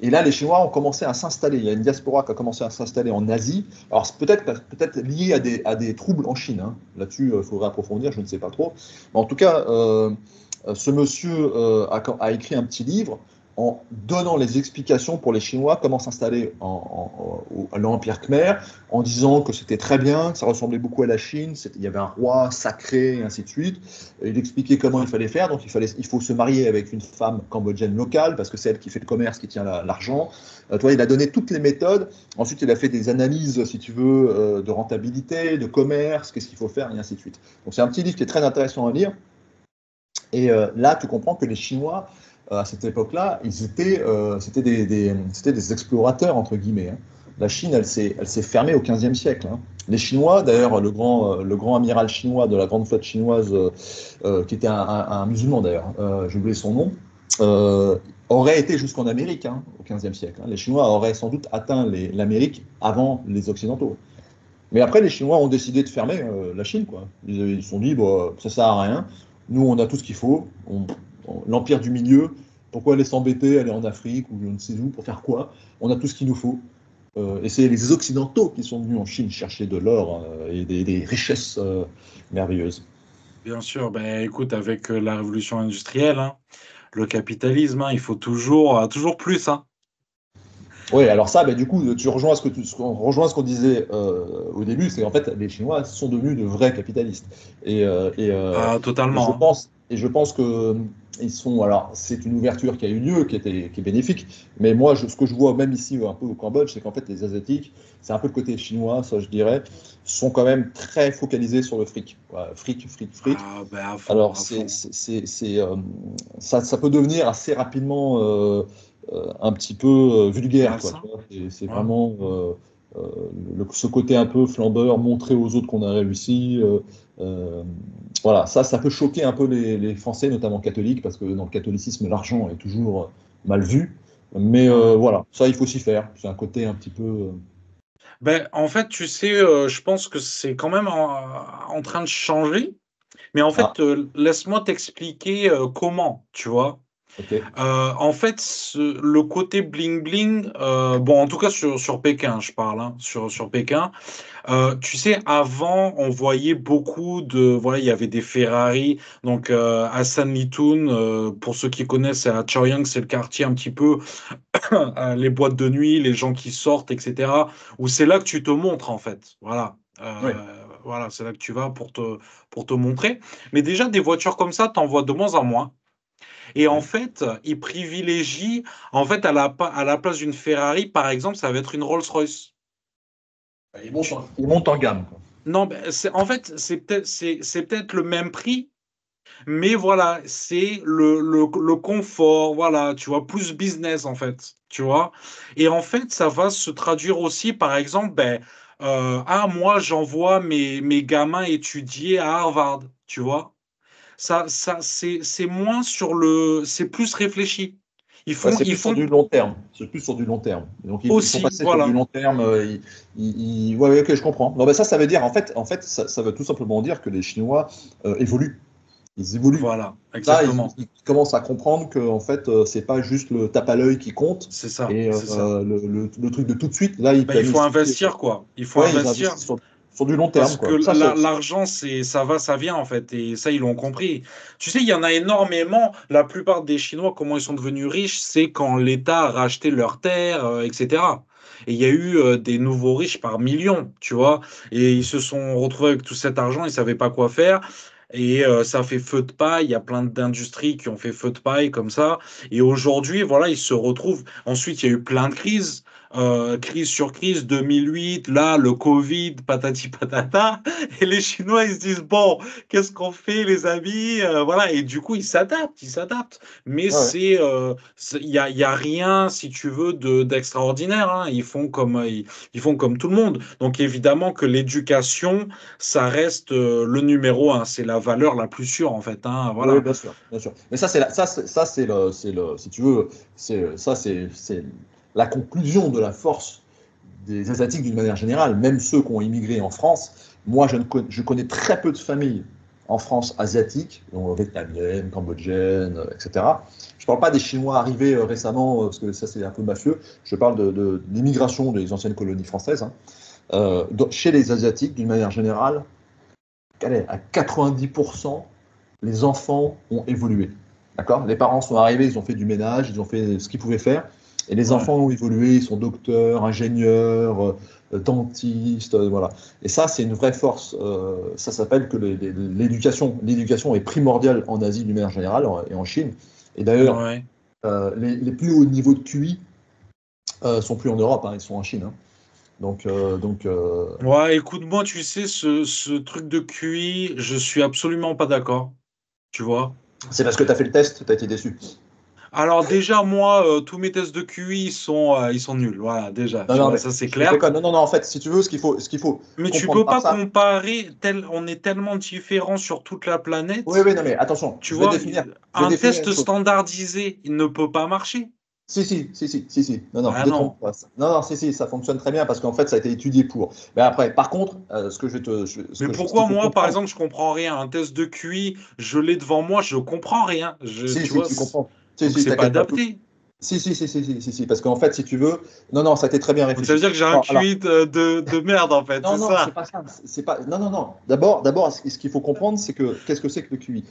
Et là, les Chinois ont commencé à s'installer. Il y a une diaspora qui a commencé à s'installer en Asie. Alors, c'est peut-être lié à des troubles en Chine. Hein. Là-dessus, il faudrait approfondir, je ne sais pas trop. Mais en tout cas, ce monsieur a écrit un petit livre en donnant les explications pour les Chinois, comment s'installer à l'Empire Khmer, en disant que c'était très bien, que ça ressemblait beaucoup à la Chine, il y avait un roi sacré, et ainsi de suite. Et il expliquait comment il fallait faire. Donc, il faut se marier avec une femme cambodgienne locale, parce que c'est elle qui fait le commerce, qui tient l'argent. Toi, il a donné toutes les méthodes. Ensuite, il a fait des analyses, si tu veux, de rentabilité, de commerce, qu'est-ce qu'il faut faire, et ainsi de suite. Donc, c'est un petit livre qui est très intéressant à lire. Et là, tu comprends que les Chinois, à cette époque-là, c'était des explorateurs, entre guillemets. Hein. La Chine, elle s'est fermée au XVe siècle. Hein. Les Chinois, d'ailleurs, le grand amiral chinois de la grande flotte chinoise, qui était un musulman d'ailleurs, j'ai oublié son nom, euh, aurait été jusqu'en Amérique hein, au XVe siècle. Hein. Les Chinois auraient sans doute atteint l'Amérique avant les Occidentaux. Mais après, les Chinois ont décidé de fermer la Chine. Quoi. Ils se sont dit, bon, ça sert à rien. Nous, on a tout ce qu'il faut. L'empire du milieu, pourquoi aller s'embêter, aller en Afrique ou je ne sais où, pour faire quoi? On a tout ce qu'il nous faut. Et c'est les Occidentaux qui sont venus en Chine chercher de l'or et des richesses merveilleuses. Bien sûr, ben écoute, avec la révolution industrielle, hein, le capitalisme, hein, il faut toujours plus, hein. Oui, alors ça, bah, du coup, tu rejoins rejoins ce qu'on disait au début, c'est qu'en fait, les Chinois sont devenus de vrais capitalistes. Ah, Et je totalement, hein. pense, et je pense que ils sont. Alors, c'est une ouverture qui a eu lieu, qui est bénéfique. Mais moi, ce que je vois même ici, un peu au Cambodge, c'est qu'en fait, les Asiatiques, c'est un peu le côté chinois, ça, je dirais, sont quand même très focalisés sur le fric. Voilà, fric, fric, fric. Ah, ben à fond, Alors, à fond. ça peut devenir assez rapidement un petit peu vulgaire, quoi. Tu Malsain? vois. C'est Ouais. vraiment euh, ce côté un peu flambeur, montrer aux autres qu'on a réussi. Euh, voilà, ça peut choquer un peu les Français, notamment catholiques, parce que dans le catholicisme, l'argent est toujours mal vu. Mais Ouais. voilà, ça, il faut s'y faire. C'est un côté un petit peu. Ben, en fait, tu sais, je pense que c'est quand même en train de changer. Mais en Ah, fait, laisse-moi t'expliquer comment, tu vois. ok. En fait, le côté bling bling, bon, en tout cas sur Pékin, je parle, hein, sur Pékin. Tu sais, avant, on voyait beaucoup voilà, il y avait des Ferrari. Donc, à Sanlitun, pour ceux qui connaissent, c'est à Chaoyang, c'est le quartier un petit peu, les boîtes de nuit, les gens qui sortent, etc. Où c'est là que tu te montres, en fait. Voilà. Oui. Voilà, c'est là que tu vas pour te montrer. Mais déjà, des voitures comme ça, t'en vois de moins en moins. Et en Ok. fait, ils privilégient, en fait, à la place d'une Ferrari, par exemple, ça va être une Rolls-Royce. Tu- Il monte en gamme. Quoi. Non, ben, en fait, c'est peut-être le même prix, Mais voilà, c'est le confort, voilà, tu vois, plus business en fait, tu vois. Et en fait, ça va se traduire aussi, par exemple, moi, j'envoie mes gamins étudier à Harvard, tu vois. C'est moins c'est plus réfléchi. Ouais, c'est Ils plus sur font du long terme. C'est plus sur du long terme. Donc ils sont aussi, passés sur du voilà, long terme. Ouais, ouais, ok, je comprends. Non, ben ça veut dire en fait, ça veut tout simplement dire que les Chinois évoluent. Ils évoluent. voilà, Là, exactement. ils commencent à comprendre que en fait, c'est pas juste le tape à l'œil qui compte C'est ça, et c'est ça. le truc de tout de suite. Là, ils Il faut planifient. investir, quoi. Il faut Ouais, ils investir. investissent sur du long terme, Parce que quoi. Ça, c'est. l'argent, ça va, ça vient, en fait. Et ça, ils l'ont compris. Tu sais, il y en a énormément. La plupart des Chinois, comment ils sont devenus riches, c'est quand l'État a racheté leurs terres, etc. Et il y a eu des nouveaux riches par millions, tu vois. Et ils se sont retrouvés avec tout cet argent, ils ne savaient pas quoi faire. Et ça fait feu de paille. Il y a plein d'industries qui ont fait feu de paille comme ça. Et aujourd'hui, voilà, ils se retrouvent. Ensuite, il y a eu plein de crises. Crise sur crise, 2008, là, le Covid, patati patata, et les Chinois, ils se disent, bon, qu'est-ce qu'on fait, les amis? Voilà, et du coup, ils s'adaptent. Mais Ouais, ouais. il y a rien, si tu veux, d'extraordinaire, hein. Ils font comme tout le monde. Donc, évidemment que l'éducation, ça reste le numéro un, c'est la valeur la plus sûre, en fait, hein, Oui, voilà. bien sûr, bien sûr. Mais ça, si tu veux, c'est la conclusion de la force des Asiatiques d'une manière générale, même ceux qui ont immigré en France. Moi, je connais très peu de familles en France asiatiques, donc vietnamiennes, cambodgiennes, etc. Je ne parle pas des Chinois arrivés récemment, parce que ça, c'est un peu mafieux. Je parle de l'immigration des anciennes colonies françaises, hein. Chez les Asiatiques, d'une manière générale, allez, à 90%, les enfants ont évolué. D'accord. Les parents sont arrivés, ils ont fait du ménage, ils ont fait ce qu'ils pouvaient faire. Et les Ouais, enfants ont évolué, ils sont docteurs, ingénieurs, dentistes, voilà. Et ça, c'est une vraie force. Ça s'appelle que l'éducation est primordiale en Asie d'une manière générale et en Chine. Et d'ailleurs, ouais. les plus hauts niveaux de QI sont plus en Europe, hein, ils sont en Chine, hein. Donc, Ouais, écoute-moi, tu sais, ce truc de QI, je suis absolument pas d'accord, tu vois. c'est parce que tu as fait le test, tu as été déçu. Alors déjà, moi, tous mes tests de QI, ils sont nuls, voilà, déjà, Non, tu non, vois, mais ça c'est je clair. déconne. Non, non, non, en fait, si tu veux, ce qu'il faut Mais tu comprendre peux par pas ça. comparer, on est tellement différents sur toute la Oui, planète, oui, non, mais attention, tu vois, je vais un définir une test chose. standardisé, il ne peut pas marcher. Si, si, si, si, si, si. Non, non, Ah non. détrompe pas. Non, non, si, si, ça fonctionne très bien parce qu'en fait, ça a été étudié pour. Mais après, par contre, Mais ce qu'il pourquoi faut moi, par comprendre, exemple, je comprends rien? Un test de QI, je l'ai devant moi, je comprends rien. si, Tu si, vois, tu comprends. Si, donc si, c'est pas t'inquiète pas. adapté. Si, si, si, si, si, si, si, parce qu'en fait, si tu veux, non, non, ça a été très bien Donc ça veut réfléchi. dire que j'ai un Non, alors, QI de merde, en fait, non, c'est non, c'est ça. pas ça. C'est pas. Non, non, non. D'abord, ce qu'il faut comprendre, c'est que qu'est-ce que c'est que le QI?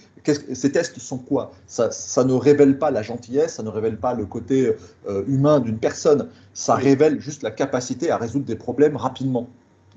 Ces tests sont quoi? Ça ne révèle pas la gentillesse, ça ne révèle pas le côté humain d'une personne. Ça Oui. révèle juste la capacité à résoudre des problèmes rapidement,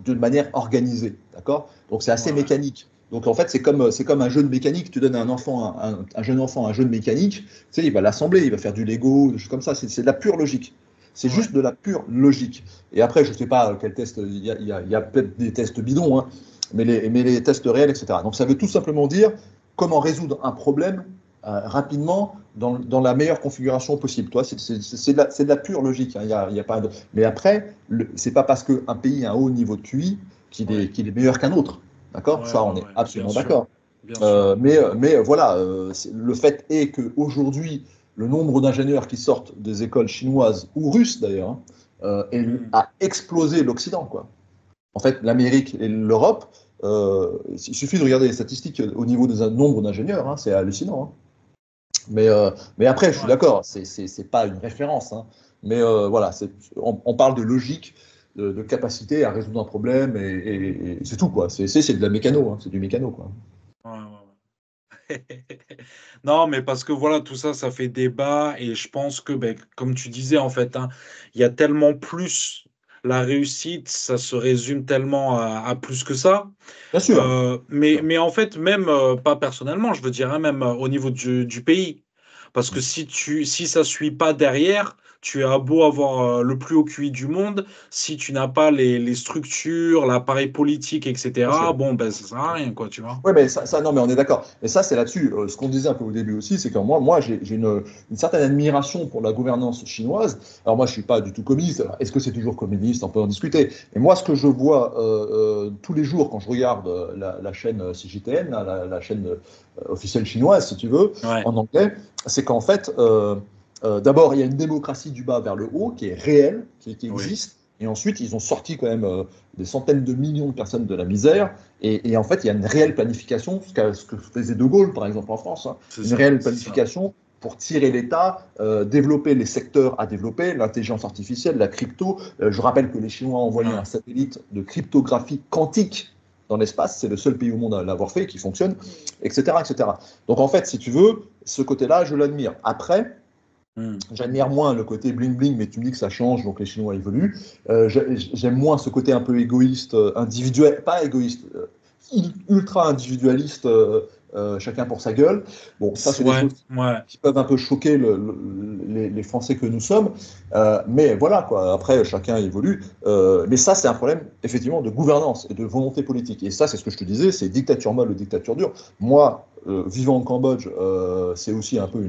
d'une manière organisée. D'accord? Donc c'est assez Ouais. mécanique. Donc en fait, c'est comme un jeu de mécanique. Tu donnes à un jeune enfant un jeu de mécanique, tu sais, il va l'assembler, il va faire du Lego, des choses comme ça. C'est de la pure logique. C'est Ouais. juste de la pure logique. Et après, je ne sais pas quel test, il y a peut-être des tests bidons, hein, mais les tests réels, etc. Donc ça veut tout simplement dire comment résoudre un problème rapidement dans la meilleure configuration possible. Toi, c'est de la pure logique, hein, il y a pas de. Mais après, c'est pas parce qu'un pays a un haut niveau de QI Ouais. qu'il est meilleur qu'un autre. D'accord. Ouais, Ça, ouais, on est ouais. Bien absolument sûr. d'accord. Bien sûr. Mais voilà, le fait est qu'aujourd'hui, le nombre d'ingénieurs qui sortent des écoles chinoises ou russes d'ailleurs, hein, Hmm. a explosé l'Occident, quoi. En fait, l'Amérique et l'Europe, il suffit de regarder les statistiques au niveau des nombre d'ingénieurs, hein, c'est hallucinant, hein. Mais après, je suis Ouais. d'accord, c'est pas une référence, hein. Mais voilà, on parle de logique, de capacité à résoudre un problème, et c'est tout, quoi. C'est de la mécano, hein, c'est du mécano, quoi. Ouais, ouais, ouais. Non, mais parce que voilà, tout ça, ça fait débat et je pense que, ben, comme tu disais, en fait, hein, il y a tellement plus. La réussite, ça se résume tellement à plus que ça. Bien sûr. Bien sûr. Mais en fait, même pas personnellement, je veux dire, hein, même au niveau du pays. Parce que si ça suit pas derrière, tu as beau avoir le plus haut QI du monde, si tu n'as pas les structures, l'appareil politique, Bien sûr. etc., bon, ben, ça sert à rien, quoi, tu vois. Oui, mais non, mais on est d'accord. Et ça, c'est là-dessus. Ce qu'on disait un peu au début aussi, c'est que moi j'ai une certaine admiration pour la gouvernance chinoise. Alors, moi, je suis pas du tout communiste. Alors, est-ce que c'est toujours communiste? On peut en discuter. Mais moi, ce que je vois tous les jours quand je regarde la chaîne CGTN, la chaîne officielle chinoise, si tu veux, Ouais, en anglais, c'est qu'en fait, d'abord, il y a une démocratie du bas vers le haut qui est réelle, qui oui, existe. Et ensuite, ils ont sorti quand même des centaines de millions de personnes de la misère. Et en fait, il y a une réelle planification, ce que faisait De Gaulle, par exemple, en France, hein, c'est une ça, réelle c'est ça. planification pour tirer l'État, développer les secteurs à développer, l'intelligence artificielle, la crypto. Je rappelle que les Chinois ont envoyé Ouais. un satellite de cryptographie quantique dans l'espace, c'est le seul pays au monde à l'avoir fait, qui fonctionne, etc., etc. Donc en fait, si tu veux, ce côté-là, je l'admire. Après, Hmm. j'admire moins le côté bling-bling, mais tu me dis que ça change, donc les Chinois évoluent. J'aime moins ce côté un peu égoïste, individuel, pas égoïste, ultra individualiste, chacun pour sa gueule. Bon, ça, c'est des Ouais, choses ouais. qui peuvent un peu choquer les Français que nous sommes. Mais voilà, quoi. Après, chacun évolue. Mais ça, c'est un problème, effectivement, de gouvernance et de volonté politique. Et ça, c'est ce que je te disais, c'est dictature molle ou dictature dure. Moi, vivant au Cambodge, c'est aussi un peu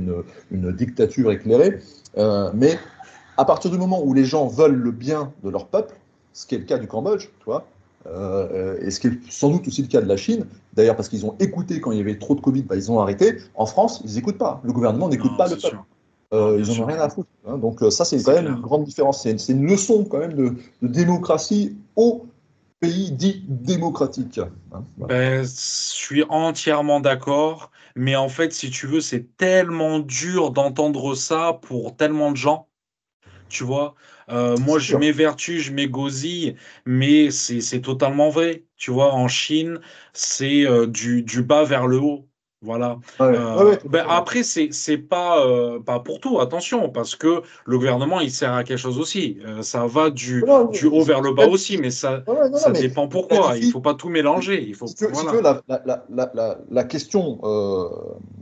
une dictature éclairée. Mais à partir du moment où les gens veulent le bien de leur peuple, ce qui est le cas du Cambodge, tu vois, et ce qui est sans doute aussi le cas de la Chine, d'ailleurs parce qu'ils ont écouté quand il y avait trop de Covid, bah, ils ont arrêté. En France, ils n'écoutent pas. Le gouvernement n'écoute Non, pas le c'est peuple. sûr. Non, bien Ils en ont sûr. rien à foutre, hein. Donc ça, c'est quand C'est même une clair. grande différence. C'est une leçon quand même de démocratie au pays dit démocratique, hein. Voilà. Ben, je suis entièrement d'accord. Mais en fait, si tu veux, c'est tellement dur d'entendre ça pour tellement de gens. Tu vois, moi, C'est je sûr. m'évertue, je m'égosille, mais c'est totalement vrai. Tu vois, en Chine, c'est du bas vers le haut. Voilà. Ouais, ouais, ouais, tout à Ben, fait. Ouais. après, c'est pas pour tout, attention, parce que le gouvernement, il sert à quelque chose aussi. Ça va Non, du haut vers le ils bas aussi, planifient. mais ça, Ouais, ouais, non, non, ça mais dépend ils pourquoi. Il planifient. faut pas tout mélanger. Il faut, Si tu veux, voilà. la question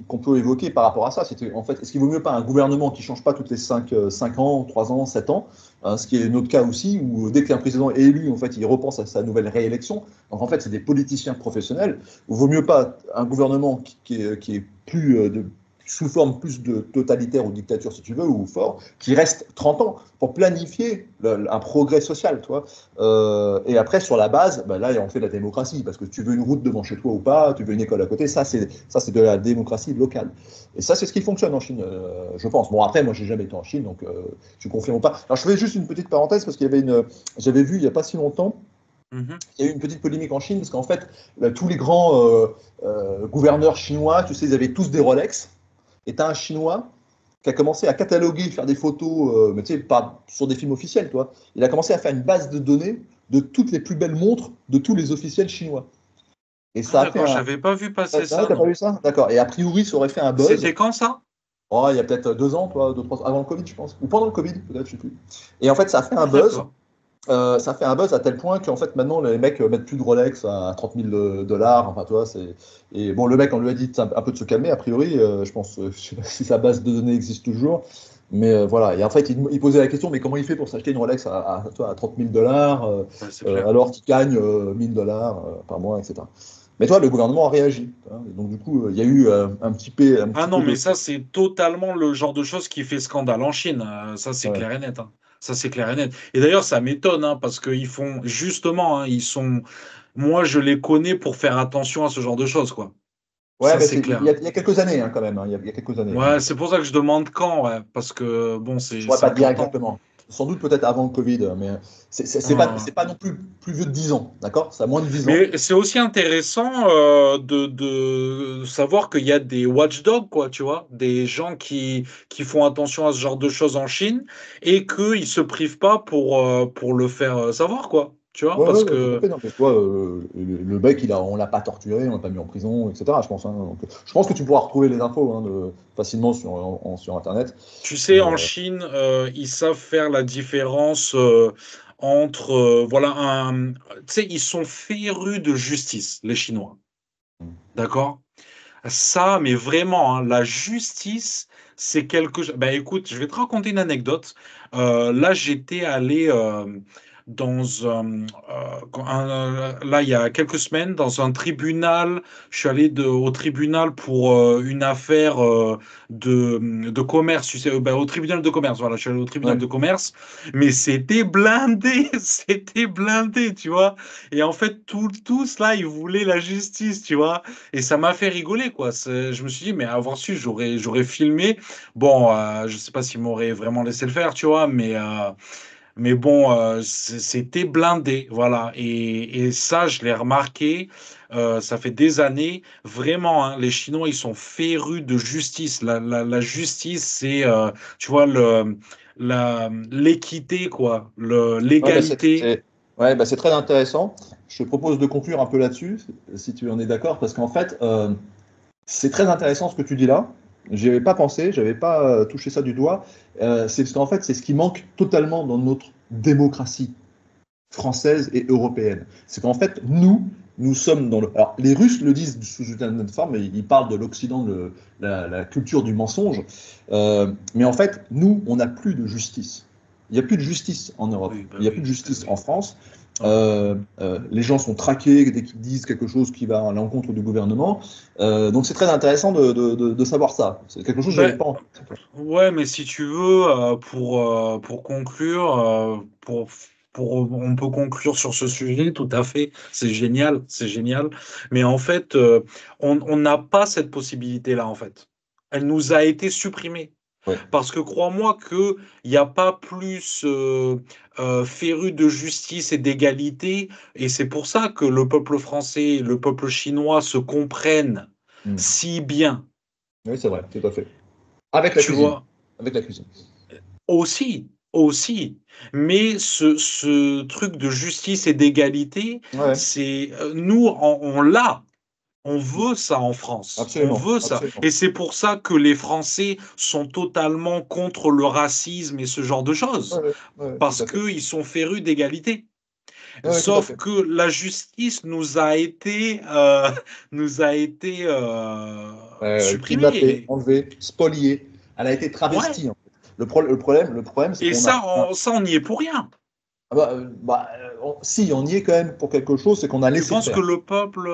qu'on peut évoquer par rapport à ça, c'est en fait, est-ce qu'il vaut mieux pas un gouvernement qui ne change pas toutes les 5 ans, 3 ans, 7 ans, hein, ce qui est notre cas aussi, où dès qu'un président est élu, en fait, il repense à sa nouvelle réélection. Donc en fait, c'est des politiciens professionnels. Il vaut mieux pas un gouvernement qui est plus sous forme plus de totalitaire ou dictature, si tu veux, ou fort, qui reste 30 ans pour planifier un progrès social, tu vois. Et après, sur la base, bah là, on fait de la démocratie, parce que tu veux une route devant chez toi ou pas, tu veux une école à côté, ça, c'est de la démocratie locale. Et ça, c'est ce qui fonctionne en Chine, je pense. Bon, après, moi, j'ai jamais été en Chine, donc je confirme pas. Alors, je fais juste une petite parenthèse, parce qu'il y avait j'avais vu il n'y a pas si longtemps, Mhm. il y a eu une petite polémique en Chine, parce qu'en fait, là, tous les grands gouverneurs chinois, tu sais, ils avaient tous des Rolex, et tu as un Chinois qui a commencé à cataloguer, faire des photos, mais tu sais, pas sur des films officiels, toi. Il a commencé à faire une base de données de toutes les plus belles montres de tous les officiels chinois. Et Ah, ça a fait d'accord, un. j'avais pas vu passer Ah, ça, t'as pas non. vu ça? D'accord. Et a priori, ça aurait fait un buzz. C'était quand ça? Oh, il y a peut-être 2 ans, toi, 2, 3 avant le Covid, je pense. Ou pendant le Covid, peut-être, je sais plus. Et en fait, ça a fait un Ah, buzz. d'accord. Ça fait un buzz à tel point qu'en fait, maintenant, les mecs mettent plus de Rolex à 30 000 dollars. Enfin, toi, c'est. Et bon, le mec, on lui a dit un peu de se calmer, a priori. Je pense, je sais pas si sa base de données existe toujours. Mais voilà. Et en fait, il posait la question, mais comment il fait pour s'acheter une Rolex à 30 000 dollars Ouais, c'est clair. alors qu'il gagne 1000 dollars par mois, etc. Mais toi, le gouvernement a réagi, hein. Et donc, du coup, il y a eu un Ah petit non, peu mais de. ça, c'est totalement le genre de choses qui fait scandale en Chine. Ça, c'est Ouais. clair et net, hein. Ça, c'est clair et net. Et d'ailleurs, ça m'étonne, hein, parce qu'ils font, justement, hein, ils sont. Moi, je les connais pour faire attention à ce genre de choses, quoi. Ouais, Ça, mais c'est il clair, y a, hein. il y a quelques années, hein, quand même, hein. Il y a quelques années, hein. Ouais, c'est pour ça que je demande quand, ouais, parce que, bon, Je c'est pourrais c'est pas te dire important. exactement. Sans doute peut-être avant le Covid, mais Ouais. c'est pas non plus vieux de 10 ans, d'accord? Ça a moins de 10 ans. Mais c'est aussi intéressant de savoir qu'il y a des watchdogs, quoi, tu vois, des gens qui font attention à ce genre de choses en Chine et qu'ils se privent pas pour le faire savoir, quoi, tu vois, Ouais, ouais, parce ouais, tout à que fait. Non, mais toi, le mec, on l'a pas torturé, on l'a pas mis en prison, etc. Je pense, hein. Donc, je pense que tu pourras retrouver les infos, hein, facilement sur Internet. tu sais, Mais, en Chine, ils savent faire la différence entre, voilà, tu sais, ils sont férus de justice, les Chinois, d'accord? Ça, mais vraiment, hein, la justice, c'est quelque chose. Ben écoute, je vais te raconter une anecdote. Là, j'étais allé dans là, il y a quelques semaines, dans un tribunal. Je suis allé au tribunal pour une affaire de commerce. Tu sais, ben, au tribunal de commerce. Voilà, je suis allé au tribunal Ouais. de commerce. Mais c'était blindé, c'était blindé, tu vois. Et en fait, tous là, ils voulaient la justice, tu vois. Et ça m'a fait rigoler, quoi. Je me suis dit, mais avoir su, j'aurais filmé. Bon, je sais pas s'ils m'auraient vraiment laissé le faire, tu vois, mais bon, c'était blindé, voilà. Et ça, je l'ai remarqué. Ça fait des années, vraiment, hein, les Chinois, ils sont férus de justice. La justice, c'est, tu vois, l'équité, quoi, Ouais, bah, l'égalité. ouais, bah, c'est très intéressant. Je te propose de conclure un peu là-dessus, si tu en es d'accord, parce qu'en fait, c'est très intéressant ce que tu dis là. J'y avais pas pensé, j'avais pas touché ça du doigt. C'est parce qu'en fait, c'est ce qui manque totalement dans notre démocratie française et européenne. C'est qu'en fait, nous sommes dans le. Alors, les Russes le disent sous une certaine forme, mais ils parlent de l'Occident, de la culture du mensonge. Mais en fait, nous, on n'a plus de justice. Il n'y a plus de justice en Europe. Oui, bah Il n'y a plus de oui, bah justice en oui. France. Ouais. Les gens sont traqués dès qu'ils disent quelque chose qui va à l'encontre du gouvernement. Donc c'est très intéressant de savoir ça. C'est quelque chose que je n'avais Ben, pas en tête. ouais, mais si tu veux, pour conclure, on peut conclure sur ce sujet, tout à fait. C'est génial, c'est génial. Mais en fait, on n'a pas cette possibilité-là, en fait. Elle nous a été supprimée. Ouais. Parce que crois-moi qu'il n'y a pas plus féru de justice et d'égalité. Et c'est pour ça que le peuple français et le peuple chinois se comprennent Mm. si bien. Oui, c'est vrai, tout à fait. Avec la Tu cuisine. vois? Avec la cuisine. Aussi, aussi. Mais ce truc de justice et d'égalité, Ouais, c'est nous, on l'a. On veut ça en France. On absolument, veut ça. absolument. Et c'est pour ça que les Français sont totalement contre le racisme et ce genre de Ouais, choses. ouais, ouais, tout Parce à fait. qu'ils sont férus d'égalité. Ouais, ouais, tout à Sauf fait. que la justice nous a été Kidnappée, supprimée. enlevée, spoliée. Elle a été Ouais. travestie, en fait. Le problème, c'est Et qu'on ça, a. ça, on n'y est pour rien. Si, on y est quand même pour quelque chose, c'est qu'on a Tu laissé penses que faire. le peuple...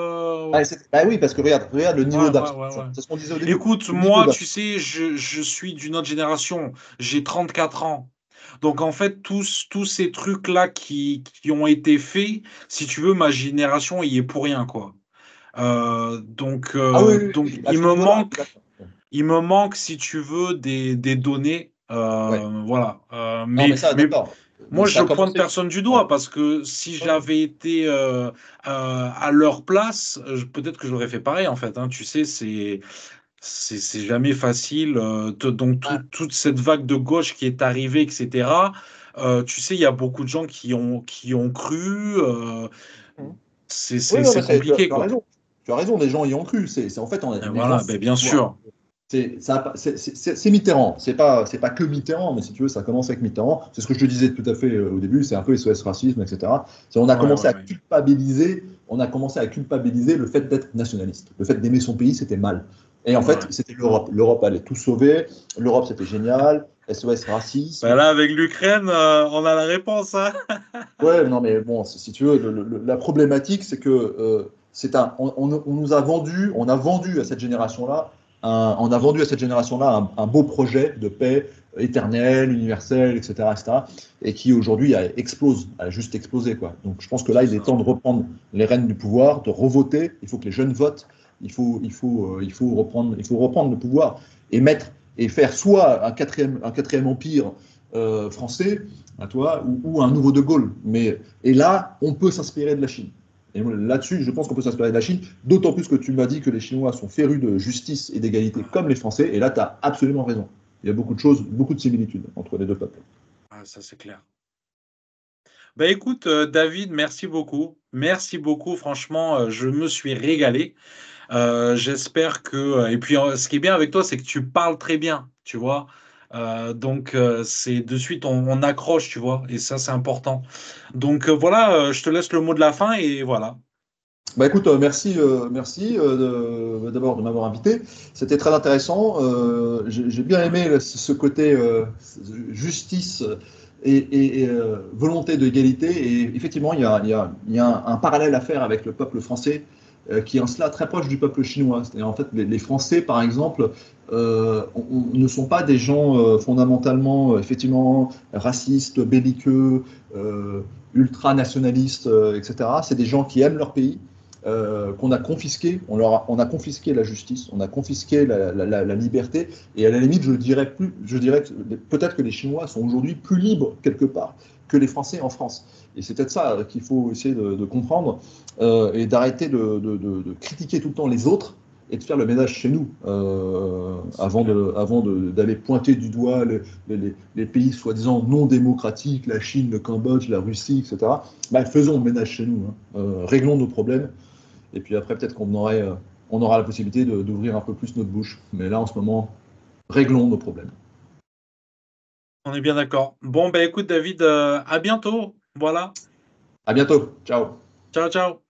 Bah oui, parce que regarde le niveau Ouais, ouais, ouais, d'abstention. ouais. C'est ce qu'on disait au début. Écoute, Le niveau moi, tu d'abstention. sais, je suis d'une autre génération. J'ai 34 ans. Donc, en fait, tous ces trucs-là qui ont été faits, si tu veux, ma génération y est pour rien, quoi. Ah oui, oui, Donc oui, à ce niveau-là, je suis d'accord. il me manque, si tu veux, des données. Ouais. Voilà. Non, mais ça, d'accord. Mais moi, ça je a pointe commencé. personne du Ouais. doigt parce que si Ouais. j'avais été à leur place, peut-être que j'aurais fait pareil, en fait, hein. Tu sais, c'est jamais facile. Donc, Ouais. toute cette vague de gauche qui est arrivée, etc. Tu sais, il y a beaucoup de gens qui ont cru. Mhm. Oui, non, mais C'est compliqué, tu as quoi. raison. Tu as raison, les gens y ont cru. En fait, Et les gens voilà, sont ben, bien au pouvoir. sûr. C'est Mitterrand. C'est pas que Mitterrand, mais si tu veux, ça commence avec Mitterrand. C'est ce que je te disais tout à fait au début. C'est un peu SOS racisme, etc. On a Ouais, commencé ouais, à ouais. culpabiliser. On a commencé à culpabiliser le fait d'être nationaliste, le fait d'aimer son pays, c'était mal. Et en fait, Ouais. c'était l'Europe. L'Europe allait tout sauver. L'Europe, c'était génial. SOS Ben racisme. là, avec l'Ukraine, on a la réponse, hein. Ouais, non, mais bon, si tu veux, la problématique, c'est que on nous a vendu, on a vendu à cette génération-là, on a vendu à cette génération-là un beau projet de paix éternelle, universelle, etc., etc., et qui aujourd'hui explose, a juste explosé, quoi. Donc, je pense que là, C'est il est ça. temps de reprendre les rênes du pouvoir, de revoter. Il faut que les jeunes votent. Il faut reprendre le pouvoir et et faire soit un quatrième empire français à toi, ou un nouveau De Gaulle. Et là, on peut s'inspirer de la Chine. Et là-dessus, je pense qu'on peut s'inspirer de la Chine, d'autant plus que tu m'as dit que les Chinois sont férus de justice et d'égalité comme les Français, et là, tu as absolument raison. Il y a beaucoup de choses, beaucoup de similitudes entre les deux peuples. Ah, ça, c'est clair. Ben écoute, David, merci beaucoup. Merci beaucoup. Franchement, je me suis régalé. J'espère que. Et puis, ce qui est bien avec toi, c'est que tu parles très bien, tu vois. Donc, c'est de suite, on accroche, tu vois. Et ça, c'est important. Donc, voilà, je te laisse le mot de la fin et voilà. Bah écoute, merci d'abord de m'avoir invité. C'était très intéressant. J'ai bien aimé ce côté justice et volonté d'égalité. Et effectivement, il y a un parallèle à faire avec le peuple français qui est en cela très proche du peuple chinois. C'est-à-dire, en fait, les Français, par exemple, ne sont pas des gens fondamentalement, effectivement, racistes, belliqueux, ultranationalistes, etc. C'est des gens qui aiment leur pays, qu'on a confisqué, on a confisqué la justice, on a confisqué la liberté, et à la limite, je dirais que peut-être que les Chinois sont aujourd'hui plus libres quelque part que les Français en France. Et c'est peut-être ça qu'il faut essayer de comprendre et d'arrêter de critiquer tout le temps les autres et de faire le ménage chez nous avant d'aller pointer du doigt les pays soi-disant non démocratiques, la Chine, le Cambodge, la Russie, etc. Bah, faisons le ménage chez nous, hein. Réglons nos problèmes et puis après, peut-être on aura la possibilité d'ouvrir un peu plus notre bouche. Mais là, en ce moment, réglons nos problèmes. On est bien d'accord. Bon, ben écoute, David, à bientôt. Voilà. À bientôt. Ciao. Ciao, ciao.